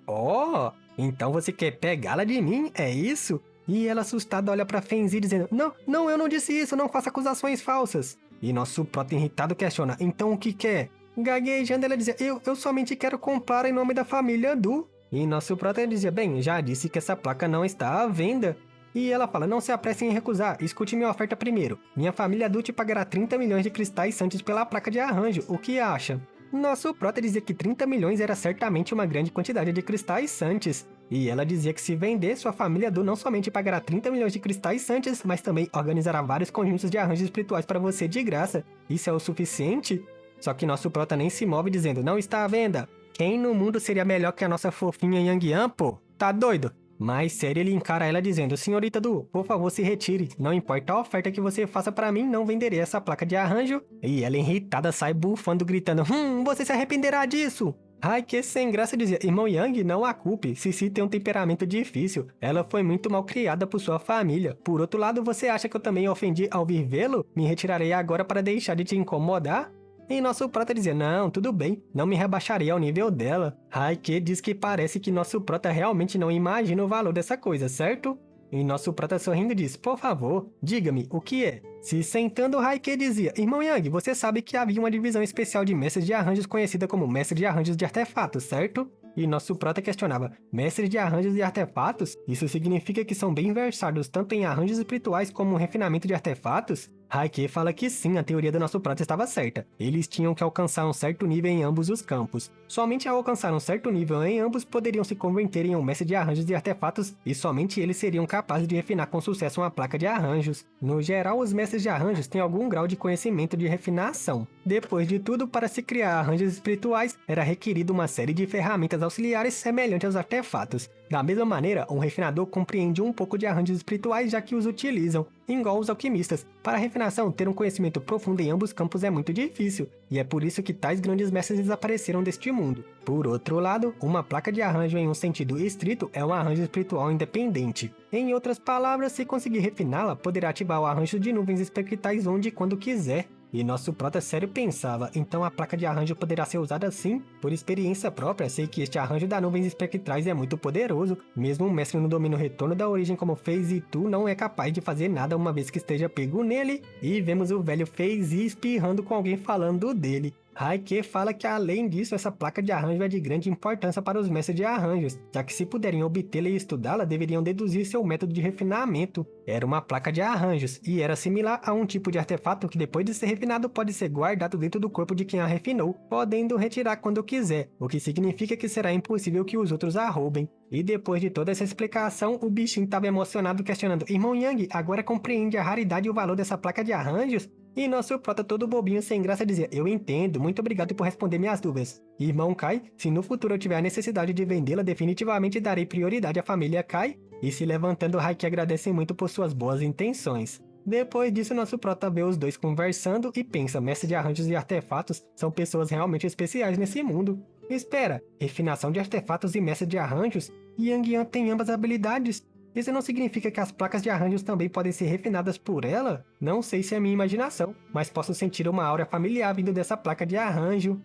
então você quer pegá-la de mim, é isso? E ela assustada olha pra Fenzi dizendo, não, eu não disse isso, não faça acusações falsas. E nosso prota irritado questiona, então o que quer? Gaguejando ela dizia, eu somente quero comprar em nome da família Du. E nosso prota dizia, bem, já disse que essa placa não está à venda. E ela fala, não se apresse em recusar, escute minha oferta primeiro. Minha família Du te pagará 30 milhões de cristais santos pela placa de arranjo, o que acha? Nosso prota dizia que 30 milhões era certamente uma grande quantidade de cristais santos. E ela dizia que se vender, sua família Du não somente pagará 30 milhões de cristais santos, mas também organizará vários conjuntos de arranjos espirituais para você de graça. Isso é o suficiente? Só que nosso prota nem se move dizendo, não está à venda. Quem no mundo seria melhor que a nossa fofinha Yang Yan, pô? Tá doido? Mais sério, ele encara ela dizendo, senhorita Du, por favor se retire. Não importa a oferta que você faça pra mim, não venderei essa placa de arranjo. E ela irritada sai bufando, gritando, você se arrependerá disso. Haiki sem graça dizia, irmão Yang, não a culpe, Cici tem um temperamento difícil, ela foi muito mal criada por sua família. Por outro lado, você acha que eu também ofendi ao vir vê-lo? Me retirarei agora para deixar de te incomodar? E nosso prota dizia, não, tudo bem, não me rebaixarei ao nível dela. Haiki diz que parece que nosso prota realmente não imagina o valor dessa coisa, certo? E nosso prota sorrindo diz, por favor, diga-me, o que é? Se sentando, Haiki dizia, irmão Yang, você sabe que havia uma divisão especial de mestres de arranjos conhecida como mestre de arranjos de artefatos, certo? E nosso prota questionava, mestre de arranjos e artefatos? Isso significa que são bem versados tanto em arranjos espirituais como refinamento de artefatos? Haiki fala que sim, a teoria do nosso prota estava certa. Eles tinham que alcançar um certo nível em ambos os campos. Somente ao alcançar um certo nível em ambos, poderiam se converter em um mestre de arranjos e artefatos, e somente eles seriam capazes de refinar com sucesso uma placa de arranjos. No geral, os mestres de arranjos têm algum grau de conhecimento de refinação. Depois de tudo, para se criar arranjos espirituais, era requerido uma série de ferramentas auxiliares semelhantes aos artefatos. Da mesma maneira, um refinador compreende um pouco de arranjos espirituais já que os utilizam, igual os alquimistas. Para a refinação, ter um conhecimento profundo em ambos campos é muito difícil, e é por isso que tais grandes mestres desapareceram deste mundo. Por outro lado, uma placa de arranjo em um sentido estrito é um arranjo espiritual independente. Em outras palavras, se conseguir refiná-la, poderá ativar o arranjo de nuvens espectrais onde e quando quiser. E nosso prota sério pensava, então a placa de arranjo poderá ser usada assim? Por experiência própria, sei que este arranjo da nuvens espectrais é muito poderoso. Mesmo um mestre no domínio retorno da origem como Feizi Tu não é capaz de fazer nada uma vez que esteja pego nele. E vemos o velho Feizi espirrando com alguém falando dele. Haiki fala que além disso, essa placa de arranjo é de grande importância para os mestres de arranjos, já que se puderem obtê-la e estudá-la, deveriam deduzir seu método de refinamento. Era uma placa de arranjos, e era similar a um tipo de artefato que depois de ser refinado pode ser guardado dentro do corpo de quem a refinou, podendo retirar quando quiser, o que significa que será impossível que os outros a roubem. E depois de toda essa explicação, o bichinho estava emocionado questionando, irmão Yang, agora compreende a raridade e o valor dessa placa de arranjos? E nosso prota todo bobinho sem graça dizia, eu entendo, muito obrigado por responder minhas dúvidas. Irmão Kai, se no futuro eu tiver a necessidade de vendê-la, definitivamente darei prioridade à família Kai. E se levantando, Haiki agradece muito por suas boas intenções. Depois disso, nosso prota vê os dois conversando e pensa, mestre de arranjos e artefatos são pessoas realmente especiais nesse mundo. Espera, refinação de artefatos e mestre de arranjos? Yang Yan tem ambas habilidades. Isso não significa que as placas de arranjos também podem ser refinadas por ela? Não sei se é minha imaginação, mas posso sentir uma aura familiar vindo dessa placa de arranjo.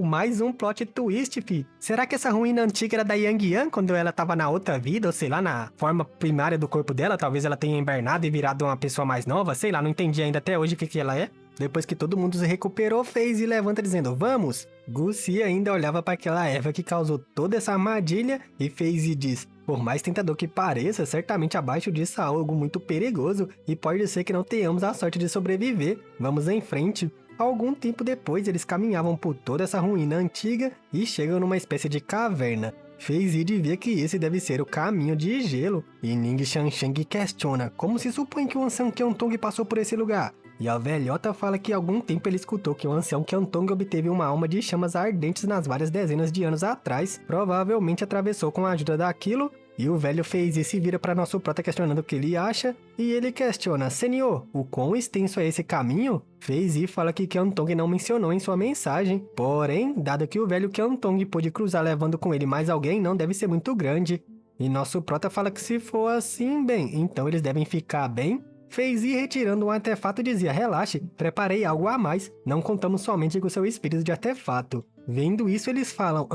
Mais um plot twist, fi. Será que essa ruína antiga era da Yang Yan quando ela tava na outra vida, ou sei lá, na forma primária do corpo dela? Talvez ela tenha hibernado e virado uma pessoa mais nova, sei lá, não entendi ainda até hoje o que ela é. Depois que todo mundo se recuperou, FaZe levanta dizendo, vamos! Gucci ainda olhava para aquela erva que causou toda essa armadilha e FaZe diz, por mais tentador que pareça, certamente abaixo disso há algo muito perigoso e pode ser que não tenhamos a sorte de sobreviver. Vamos em frente. Algum tempo depois, eles caminhavam por toda essa ruína antiga e chegam numa espécie de caverna. FaZe vê que esse deve ser o caminho de gelo, e Ning Xiangsheng questiona como se supõe que o ancião Qiantong passou por esse lugar. E a velhota fala que há algum tempo ele escutou que o ancião Qiantong obteve uma alma de chamas ardentes nas várias dezenas de anos atrás, provavelmente atravessou com a ajuda daquilo. E o velho FaZe se vira para nosso prota questionando o que ele acha, e ele questiona, Senhor, o quão extenso é esse caminho? FaZe fala que Qiantong não mencionou em sua mensagem, porém, dado que o velho Qiantong pôde cruzar levando com ele mais alguém, não deve ser muito grande. E nosso prota fala que se for assim, bem, então eles devem ficar bem? FaZe retirando um artefato dizia, relaxe, preparei algo a mais, não contamos somente com seu espírito de artefato. Vendo isso eles falam,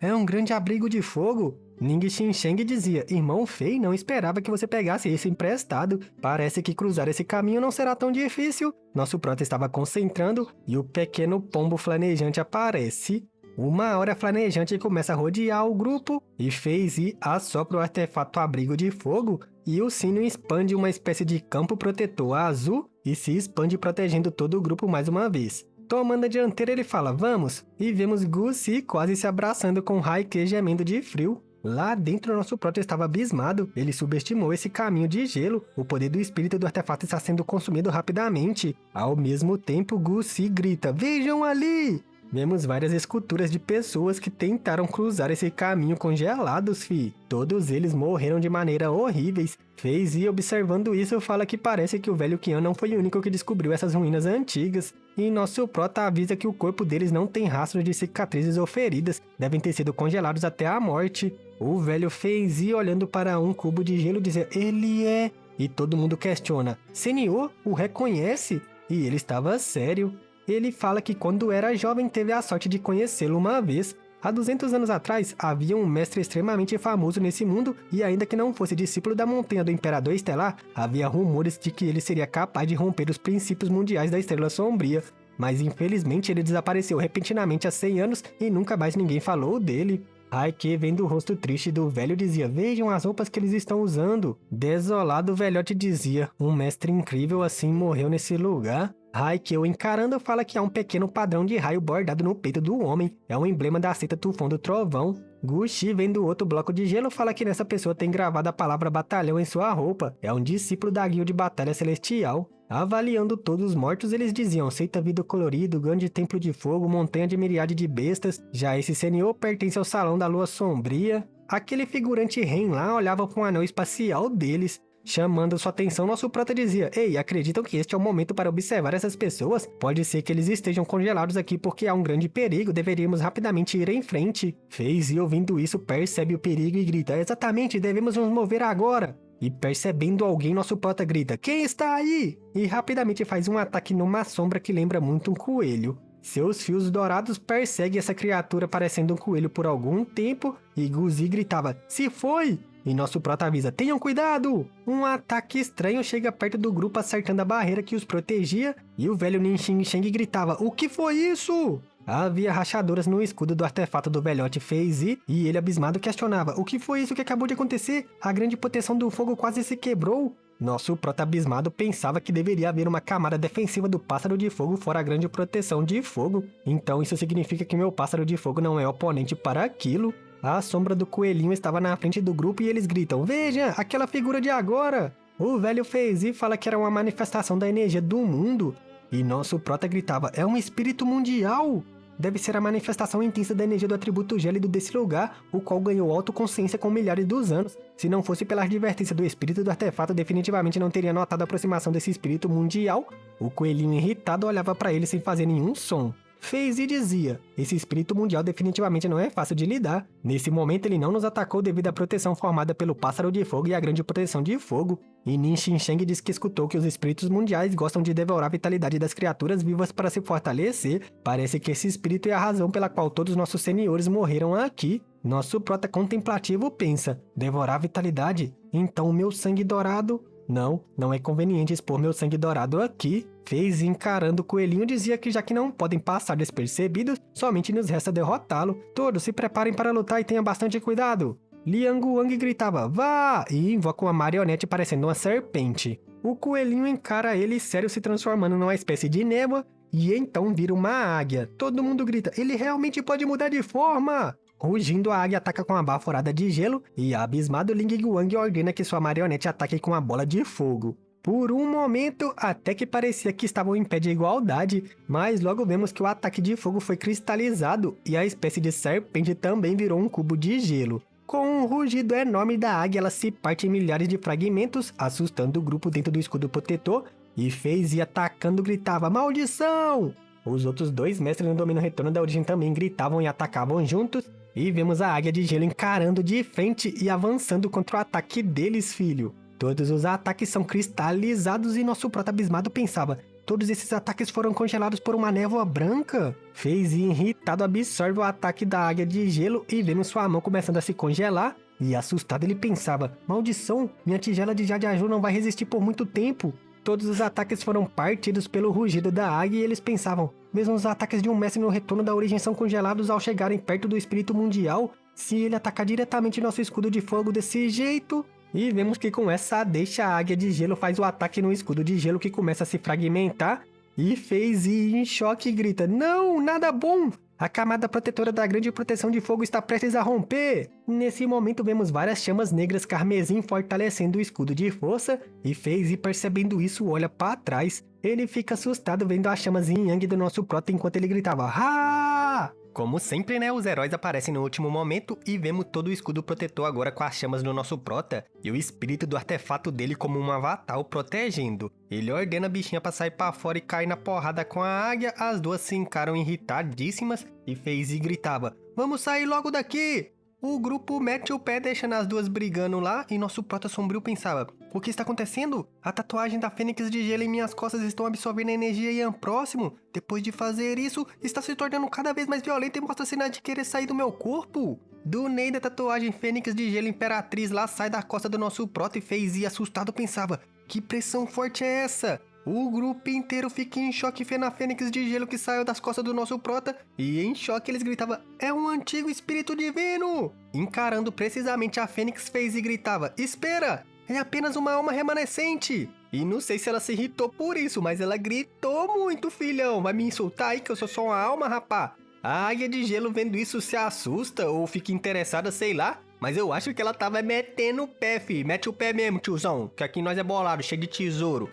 é um grande abrigo de fogo? Ning Xiangsheng dizia, irmão Fei, não esperava que você pegasse isso emprestado. Parece que cruzar esse caminho não será tão difícil. Nosso prota estava concentrando e o pequeno pombo flanejante aparece. Uma hora flanejante começa a rodear o grupo e FaZe assopra o artefato abrigo de fogo e o sino expande uma espécie de campo protetor azul e se expande protegendo todo o grupo mais uma vez. Tomando a dianteira ele fala, vamos, e vemos Gucci quase se abraçando com Raikê gemendo de frio. Lá dentro, nosso prota estava abismado. Ele subestimou esse caminho de gelo. O poder do espírito do artefato está sendo consumido rapidamente. Ao mesmo tempo, Gucci grita, vejam ali! Vemos várias esculturas de pessoas que tentaram cruzar esse caminho congelados, fi. Todos eles morreram de maneira horríveis. FaZe, observando isso, fala que parece que o velho Qian não foi o único que descobriu essas ruínas antigas. E nosso prota avisa que o corpo deles não tem rastro de cicatrizes ou feridas. Devem ter sido congelados até a morte. O velho FaZe, olhando para um cubo de gelo, diz, ele é... E todo mundo questiona, Senhor, o reconhece? E ele estava sério. Ele fala que quando era jovem teve a sorte de conhecê-lo uma vez. Há 200 anos atrás, havia um mestre extremamente famoso nesse mundo e ainda que não fosse discípulo da montanha do Imperador Estelar, havia rumores de que ele seria capaz de romper os princípios mundiais da Estrela Sombria. Mas infelizmente ele desapareceu repentinamente há 100 anos e nunca mais ninguém falou dele. Raikê, vendo o rosto triste do velho, dizia, vejam as roupas que eles estão usando. Desolado, o velhote dizia, um mestre incrível assim morreu nesse lugar. Raikê, encarando, fala que há um pequeno padrão de raio bordado no peito do homem. É um emblema da seita Tufão do Trovão. Gucci, vendo outro bloco de gelo, fala que nessa pessoa tem gravado a palavra batalhão em sua roupa. É um discípulo da guilda de batalha celestial. Avaliando todos os mortos, eles diziam, seita vidro colorido, grande templo de fogo, montanha de miríade de bestas. Já esse senhor pertence ao salão da lua sombria. Aquele figurante Ren lá olhava para um anel espacial deles. Chamando sua atenção, nosso prota dizia, ei, acreditam que este é o momento para observar essas pessoas? Pode ser que eles estejam congelados aqui porque há um grande perigo, deveríamos rapidamente ir em frente. FaZe, ouvindo isso, percebe o perigo e grita, exatamente, devemos nos mover agora. E percebendo alguém, nosso prota grita, quem está aí? E rapidamente faz um ataque numa sombra que lembra muito um coelho. Seus fios dourados perseguem essa criatura parecendo um coelho por algum tempo, e Gucci gritava, se foi! E nosso prota avisa, tenham cuidado! Um ataque estranho chega perto do grupo acertando a barreira que os protegia, e o velho Ning Xiangsheng gritava, o que foi isso? Havia rachaduras no escudo do artefato do velhote FaZe, e ele abismado questionava, o que foi isso que acabou de acontecer? A grande proteção do fogo quase se quebrou. Nosso prota abismado pensava que deveria haver uma camada defensiva do pássaro de fogo fora a grande proteção de fogo. Então isso significa que meu pássaro de fogo não é oponente para aquilo. A sombra do coelhinho estava na frente do grupo e eles gritam, veja, aquela figura de agora! O velho FaZe fala que era uma manifestação da energia do mundo. E nosso prota gritava, é um espírito mundial! Deve ser a manifestação intensa da energia do atributo gélido desse lugar, o qual ganhou autoconsciência com milhares dos anos. Se não fosse pela advertência do espírito do artefato, definitivamente não teria notado a aproximação desse espírito mundial. O coelhinho irritado olhava para ele sem fazer nenhum som. FaZe dizia, esse espírito mundial definitivamente não é fácil de lidar. Nesse momento ele não nos atacou devido à proteção formada pelo pássaro de fogo e a grande proteção de fogo. E Ning Xiangsheng diz que escutou que os espíritos mundiais gostam de devorar a vitalidade das criaturas vivas para se fortalecer. Parece que esse espírito é a razão pela qual todos nossos senhores morreram aqui. Nosso prota contemplativo pensa, devorar a vitalidade? Então o meu sangue dourado... Não é conveniente expor meu sangue dourado aqui. FaZe, encarando o coelhinho, dizia que já que não podem passar despercebidos, somente nos resta derrotá-lo. Todos se preparem para lutar e tenham bastante cuidado. Liang Wang gritava, vá! E invoca uma marionete parecendo uma serpente. O coelhinho encara ele sério, se transformando numa espécie de névoa, e então vira uma águia. Todo mundo grita, ele realmente pode mudar de forma! Rugindo, a águia ataca com uma baforada de gelo, e abismado, Ling Wang ordena que sua marionete ataque com uma bola de fogo. Por um momento, até que parecia que estavam em pé de igualdade, mas logo vemos que o ataque de fogo foi cristalizado, e a espécie de serpente também virou um cubo de gelo. Com um rugido enorme da águia, ela se parte em milhares de fragmentos, assustando o grupo dentro do escudo protetor, e FaZe atacando gritava, maldição! Os outros dois mestres no domínio retorno da origem também gritavam e atacavam juntos, e vemos a águia de gelo encarando de frente e avançando contra o ataque deles, filho. Todos os ataques são cristalizados e nosso prota abismado pensava, todos esses ataques foram congelados por uma névoa branca? FaZe, irritado, absorve o ataque da águia de gelo e vemos sua mão começando a se congelar. E assustado ele pensava, maldição, minha tigela de Jadiaju não vai resistir por muito tempo. Todos os ataques foram partidos pelo rugido da águia e eles pensavam, mesmo os ataques de um mestre no retorno da origem são congelados ao chegarem perto do espírito mundial, se ele atacar diretamente nosso escudo de fogo desse jeito... E vemos que com essa deixa a águia de gelo faz o ataque no escudo de gelo que começa a se fragmentar. E FaZe em choque grita, não, nada bom! A camada protetora da grande proteção de fogo está prestes a romper! Nesse momento vemos várias chamas negras carmesim fortalecendo o escudo de força. E FaZe, percebendo isso, olha para trás. Ele fica assustado vendo as chamas yin yang do nosso prota enquanto ele gritava, ha! Como sempre, né, os heróis aparecem no último momento e vemos todo o escudo protetor agora com as chamas do nosso prota e o espírito do artefato dele como um avatar o protegendo. Ele ordena a bichinha pra sair pra fora e cair na porrada com a águia, as duas se encaram irritadíssimas e FaZe gritava, vamos sair logo daqui! O grupo mete o pé deixando as duas brigando lá e nosso prota sombrio pensava, o que está acontecendo? A tatuagem da Fênix de Gelo em minhas costas estão absorvendo a energia Yan próximo. Depois de fazer isso, está se tornando cada vez mais violenta e mostra sinais de querer sair do meu corpo. Do meio da tatuagem Fênix de Gelo Imperatriz lá sai da costa do nosso prota e FaZe assustado pensava, que pressão forte é essa? O grupo inteiro fica em choque vendo a Fênix de Gelo que saiu das costas do nosso prota e em choque eles gritavam, é um antigo espírito divino! Encarando precisamente a Fênix, FaZe gritava, espera! É apenas uma alma remanescente! E não sei se ela se irritou por isso, mas ela gritou muito, filhão! Vai me insultar aí que eu sou só uma alma, rapá! A águia de gelo vendo isso se assusta ou fica interessada, sei lá, mas eu acho que ela tava metendo o pé, fi. Mete o pé mesmo, tiozão, que aqui nós é bolado, cheio de tesouro.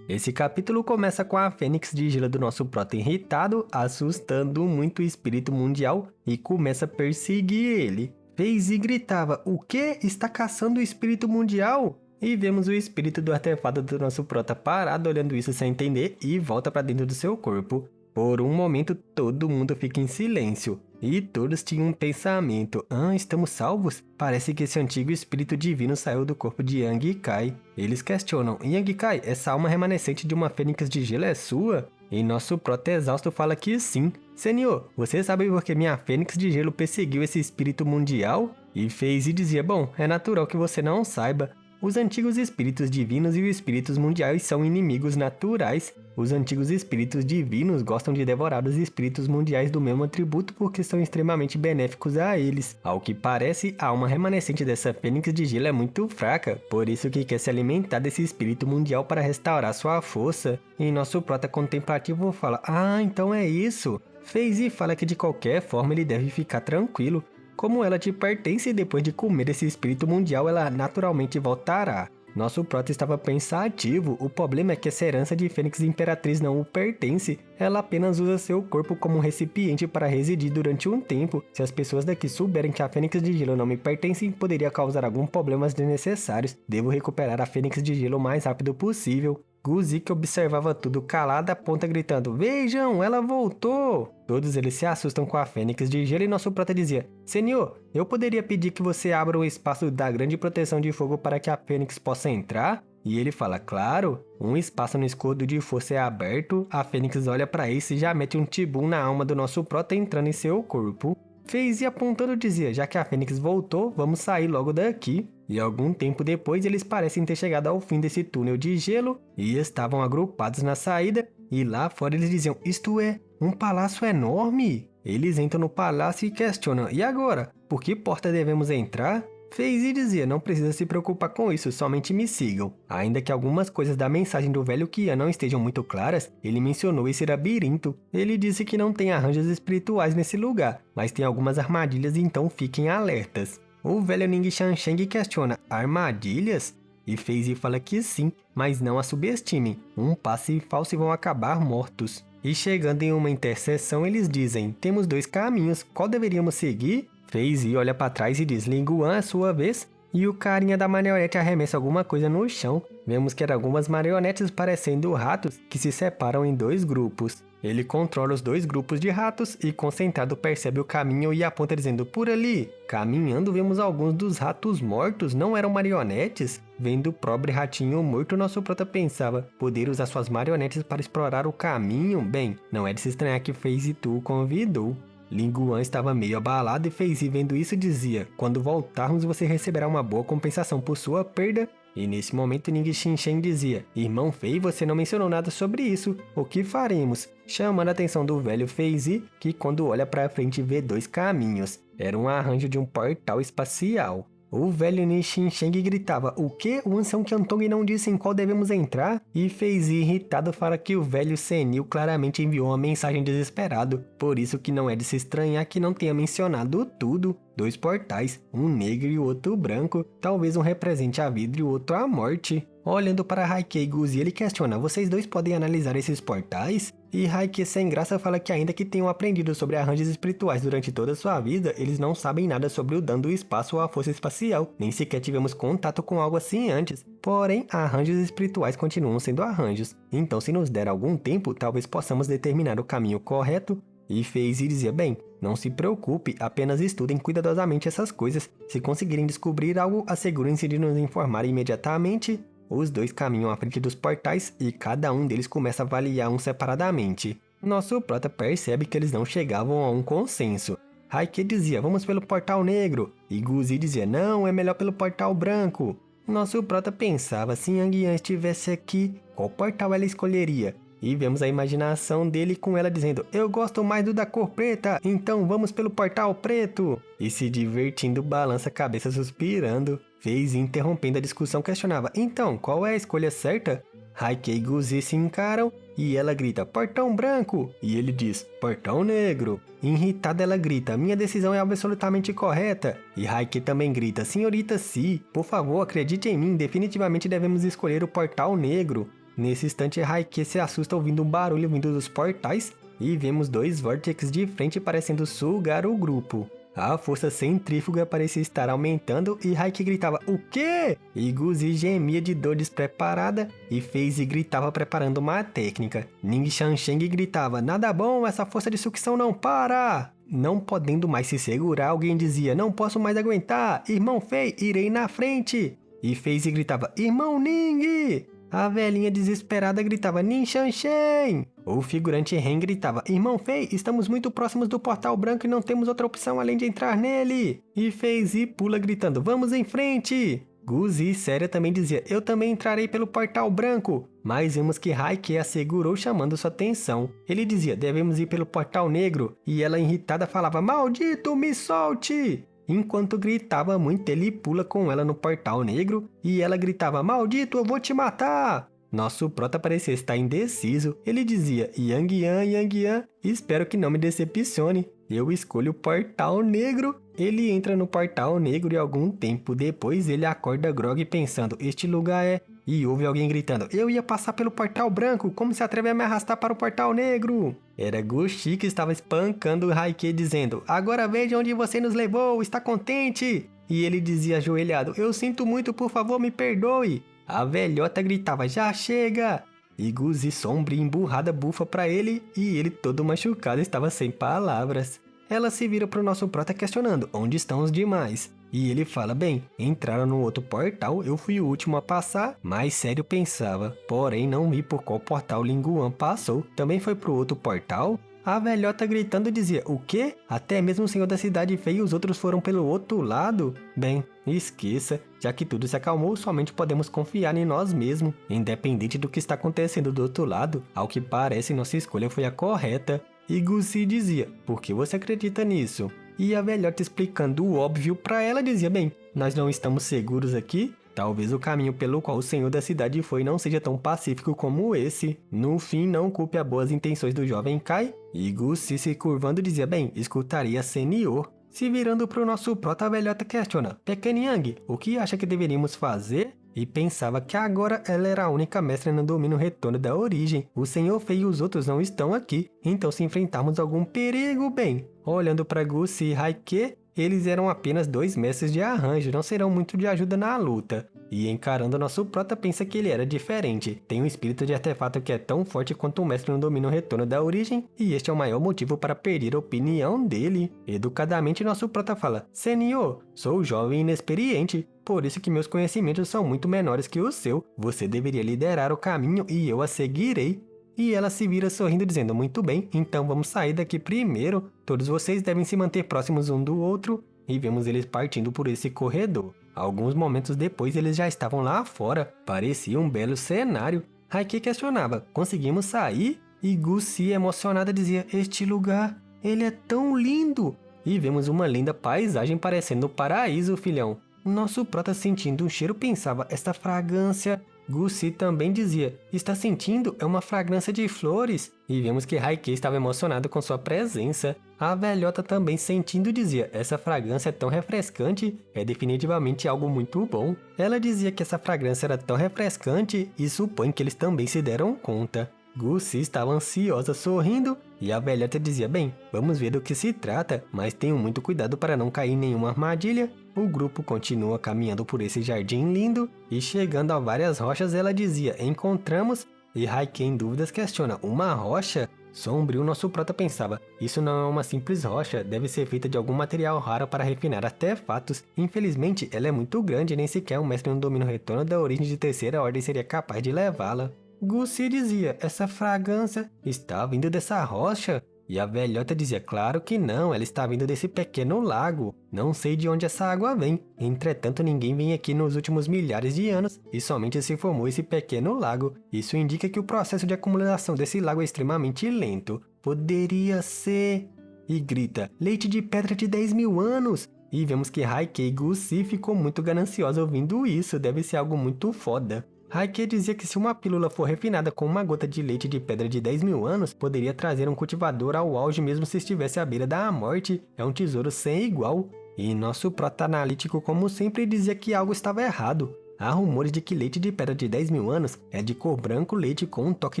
Esse capítulo começa com a Fênix de Gelo do nosso prota irritado, assustando muito o espírito mundial e começa a perseguir ele. FaZe gritava, o quê? Está caçando o espírito mundial? E vemos o espírito do artefato do nosso prota parado olhando isso sem entender e volta para dentro do seu corpo. Por um momento todo mundo fica em silêncio. E todos tinham um pensamento, estamos salvos? Parece que esse antigo espírito divino saiu do corpo de Yang Kai. Eles questionam, Yang Kai, essa alma remanescente de uma Fênix de Gelo é sua? E nosso prota exausto fala que sim. Senhor, você sabe por que minha Fênix de Gelo perseguiu esse espírito mundial? E FaZe dizia, bom, é natural que você não saiba. Os antigos espíritos divinos e os espíritos mundiais são inimigos naturais. Os antigos espíritos divinos gostam de devorar os espíritos mundiais do mesmo atributo porque são extremamente benéficos a eles. Ao que parece, a alma remanescente dessa Fênix de Gelo é muito fraca, por isso que quer se alimentar desse espírito mundial para restaurar sua força. E nosso prota contemplativo fala, então é isso. FaZe fala que de qualquer forma ele deve ficar tranquilo. Como ela te pertence, depois de comer esse espírito mundial, ela naturalmente voltará. Nosso prota estava pensativo, o problema é que essa herança de Fênix Imperatriz não o pertence, ela apenas usa seu corpo como um recipiente para residir durante um tempo. Se as pessoas daqui souberem que a Fênix de Gelo não me pertence, poderia causar alguns problemas desnecessários. Devo recuperar a Fênix de Gelo o mais rápido possível. Guzik observava tudo calado, aponta gritando, vejam, ela voltou! Todos eles se assustam com a Fênix de Gelo e nosso prota dizia, Senhor, eu poderia pedir que você abra o espaço da grande proteção de fogo para que a Fênix possa entrar? E ele fala, claro, um espaço no escudo de força é aberto, a Fênix olha para isso e já mete um tibum na alma do nosso prota entrando em seu corpo. FaZe apontando dizia, já que a Fênix voltou, vamos sair logo daqui. E algum tempo depois eles parecem ter chegado ao fim desse túnel de gelo e estavam agrupados na saída, e lá fora eles diziam, isto é, um palácio enorme. Eles entram no palácio e questionam, e agora? Por que porta devemos entrar? FaZe dizia, não precisa se preocupar com isso, somente me sigam. Ainda que algumas coisas da mensagem do velho Kian não estejam muito claras, ele mencionou esse labirinto. Ele disse que não tem arranjos espirituais nesse lugar, mas tem algumas armadilhas, então fiquem alertas. O velho Ning Shansheng questiona, armadilhas? E FaZe fala que sim, mas não a subestimem. Um passe falso e vão acabar mortos. E chegando em uma interseção, eles dizem, temos 2 caminhos, qual deveríamos seguir? FaZe olha para trás e diz, Linguan, à sua vez. E o carinha da marionete arremessa alguma coisa no chão. Vemos que eram algumas marionetes parecendo ratos que se separam em 2 grupos. Ele controla os 2 grupos de ratos e concentrado percebe o caminho e aponta dizendo, por ali. Caminhando vemos alguns dos ratos mortos, não eram marionetes? Vendo o pobre ratinho morto, nosso prota pensava, poder usar suas marionetes para explorar o caminho? Bem, não é de se estranhar que FaZe Tu o convidou. Linguan estava meio abalado e FaZe vendo isso dizia, quando voltarmos você receberá uma boa compensação por sua perda. E nesse momento Ning Shinchen dizia, irmão Fei, você não mencionou nada sobre isso, o que faremos? Chamando a atenção do velho FaZe, que quando olha para frente vê 2 caminhos, era um arranjo de um portal espacial. O velho Ning Shinchen gritava, o que? O ancião Qiantong não disse em qual devemos entrar? E FaZe irritado fala que o velho senil claramente enviou uma mensagem desesperado, por isso que não é de se estranhar que não tenha mencionado tudo. 2 portais, um negro e o outro branco, talvez um represente a vida e o outro a morte. Olhando para Haikei e Guzi, ele questiona, vocês 2 podem analisar esses portais? E Haikei sem graça fala que ainda que tenham aprendido sobre arranjos espirituais durante toda a sua vida, eles não sabem nada sobre o dano do espaço ou a força espacial, nem sequer tivemos contato com algo assim antes. Porém, arranjos espirituais continuam sendo arranjos, então se nos der algum tempo, talvez possamos determinar o caminho correto. E FaZe dizia, bem, não se preocupe, apenas estudem cuidadosamente essas coisas. Se conseguirem descobrir algo, assegurem-se de nos informar imediatamente. Os 2 caminham à frente dos portais e cada um deles começa a avaliar um separadamente. Nosso prota percebe que eles não chegavam a um consenso. Haikei dizia, vamos pelo portal negro. E Guzi dizia, não, é melhor pelo portal branco. Nosso prota pensava, se Yang Yan estivesse aqui, qual portal ela escolheria? E vemos a imaginação dele com ela dizendo, eu gosto mais do da cor preta, então vamos pelo portal preto. E se divertindo, balança a cabeça suspirando. FaZe interrompendo a discussão questionava, então, qual é a escolha certa? Haikei e Guzi se encaram e ela grita, portão branco. E ele diz, portão negro. Irritada ela grita, minha decisão é absolutamente correta. E Haikei também grita, senhorita Si, por favor acredite em mim, definitivamente devemos escolher o portal negro. Nesse instante, Haikei se assusta ouvindo um barulho vindo dos portais e vemos 2 vórtices de frente parecendo sugar o grupo. A força centrífuga parecia estar aumentando e Haikei gritava, o quê? E Guzi gemia de dor despreparada e FaZe gritava preparando uma técnica. Ning Shansheng gritava, nada bom, essa força de sucção não para! Não podendo mais se segurar, alguém dizia, não posso mais aguentar, irmão Fei, irei na frente! E FaZe gritava, irmão Ning! A velhinha desesperada gritava, Ning Shansheng! O figurante Ren gritava, irmão Fei, estamos muito próximos do portal branco e não temos outra opção além de entrar nele! E FaZe pula gritando, vamos em frente! Guzi séria também dizia, eu também entrarei pelo portal branco! Mas vimos que Haikei assegurou chamando sua atenção. Ele dizia, devemos ir pelo portal negro, e ela irritada falava, maldito, me solte! Enquanto gritava muito, ele pula com ela no portal negro e ela gritava, maldito, eu vou te matar! Nosso prota parecia estar indeciso. Ele dizia, Yang Yan, espero que não me decepcione. Eu escolho o portal negro. Ele entra no portal negro e algum tempo depois ele acorda grog pensando, este lugar é... E ouve alguém gritando, eu ia passar pelo portal branco, como se atreve a me arrastar para o portal negro? Era Gushi que estava espancando Haikei dizendo, agora veja onde você nos levou, está contente? E ele dizia ajoelhado, eu sinto muito, por favor me perdoe. A velhota gritava, já chega! E Guzi sombria e emburrada bufa para ele e ele todo machucado estava sem palavras. Ela se vira para o nosso prota questionando, onde estão os demais? E ele fala, bem, entraram no outro portal, eu fui o último a passar, mas sério pensava, porém não vi por qual portal Linguan passou, também foi pro outro portal? A velhota gritando dizia, o quê? Até mesmo o senhor da cidade feia e os outros foram pelo outro lado? Bem, esqueça, já que tudo se acalmou, somente podemos confiar em nós mesmos, independente do que está acontecendo do outro lado. Ao que parece, nossa escolha foi a correta. E Gussie dizia, por que você acredita nisso? E a velhota explicando o óbvio para ela dizia, bem, nós não estamos seguros aqui? Talvez o caminho pelo qual o senhor da cidade foi não seja tão pacífico como esse. No fim, não culpe as boas intenções do jovem Kai. E Gussie se curvando dizia, bem, escutaria senhor. Se virando para o nosso prota, a velhota questiona, Pequeno Yang, o que acha que deveríamos fazer? E pensava que agora ela era a única mestra no domínio retorno da origem. O senhor Fei e os outros não estão aqui. Então se enfrentarmos algum perigo, bem. Olhando para Gussie e Haike, eles eram apenas 2 mestres de arranjo, não serão muito de ajuda na luta. E encarando nosso prota, pensa que ele era diferente. Tem um espírito de artefato que é tão forte quanto um mestre no domínio retorno da origem, e este é o maior motivo para perder a opinião dele. Educadamente, nosso prota fala, Senhor, sou jovem e inexperiente, por isso que meus conhecimentos são muito menores que o seu. Você deveria liderar o caminho e eu a seguirei. E ela se vira sorrindo dizendo, muito bem, então vamos sair daqui primeiro. Todos vocês devem se manter próximos um do outro. E vemos eles partindo por esse corredor. Alguns momentos depois eles já estavam lá fora. Parecia um belo cenário. Haike questionava, conseguimos sair? E Gussie emocionada dizia, este lugar, ele é tão lindo. E vemos uma linda paisagem parecendo o paraíso, filhão. Nosso prota sentindo um cheiro pensava, esta fragrância... Gussie também dizia, está sentindo? É uma fragrância de flores. E vemos que Haike estava emocionado com sua presença. A velhota também sentindo dizia, essa fragrância é tão refrescante, é definitivamente algo muito bom. Ela dizia que essa fragrância era tão refrescante e supõe que eles também se deram conta. Gussie estava ansiosa sorrindo e a velhota dizia, bem, vamos ver do que se trata, mas tenham muito cuidado para não cair em nenhuma armadilha. O grupo continua caminhando por esse jardim lindo e chegando a várias rochas ela dizia, encontramos, e Haike em dúvidas questiona, uma rocha? Sombrio nosso prota pensava, isso não é uma simples rocha, deve ser feita de algum material raro para refinar artefatos. Infelizmente, ela é muito grande e nem sequer um mestre no domínio retorno da origem de terceira ordem seria capaz de levá-la. Gussie dizia, essa fragrância está vindo dessa rocha? E a velhota dizia, claro que não, ela está vindo desse pequeno lago. Não sei de onde essa água vem. Entretanto, ninguém vem aqui nos últimos milhares de anos e somente se formou esse pequeno lago. Isso indica que o processo de acumulação desse lago é extremamente lento. Poderia ser... E grita, leite de pedra de 10.000 anos! E vemos que Haike e Gussie ficou muito gananciosa ouvindo isso, deve ser algo muito foda. Haike dizia que se uma pílula for refinada com uma gota de leite de pedra de 10.000 anos, poderia trazer um cultivador ao auge mesmo se estivesse à beira da morte. É um tesouro sem igual. E nosso prota analítico, como sempre, dizia que algo estava errado. Há rumores de que leite de pedra de 10.000 anos é de cor branco leite com um toque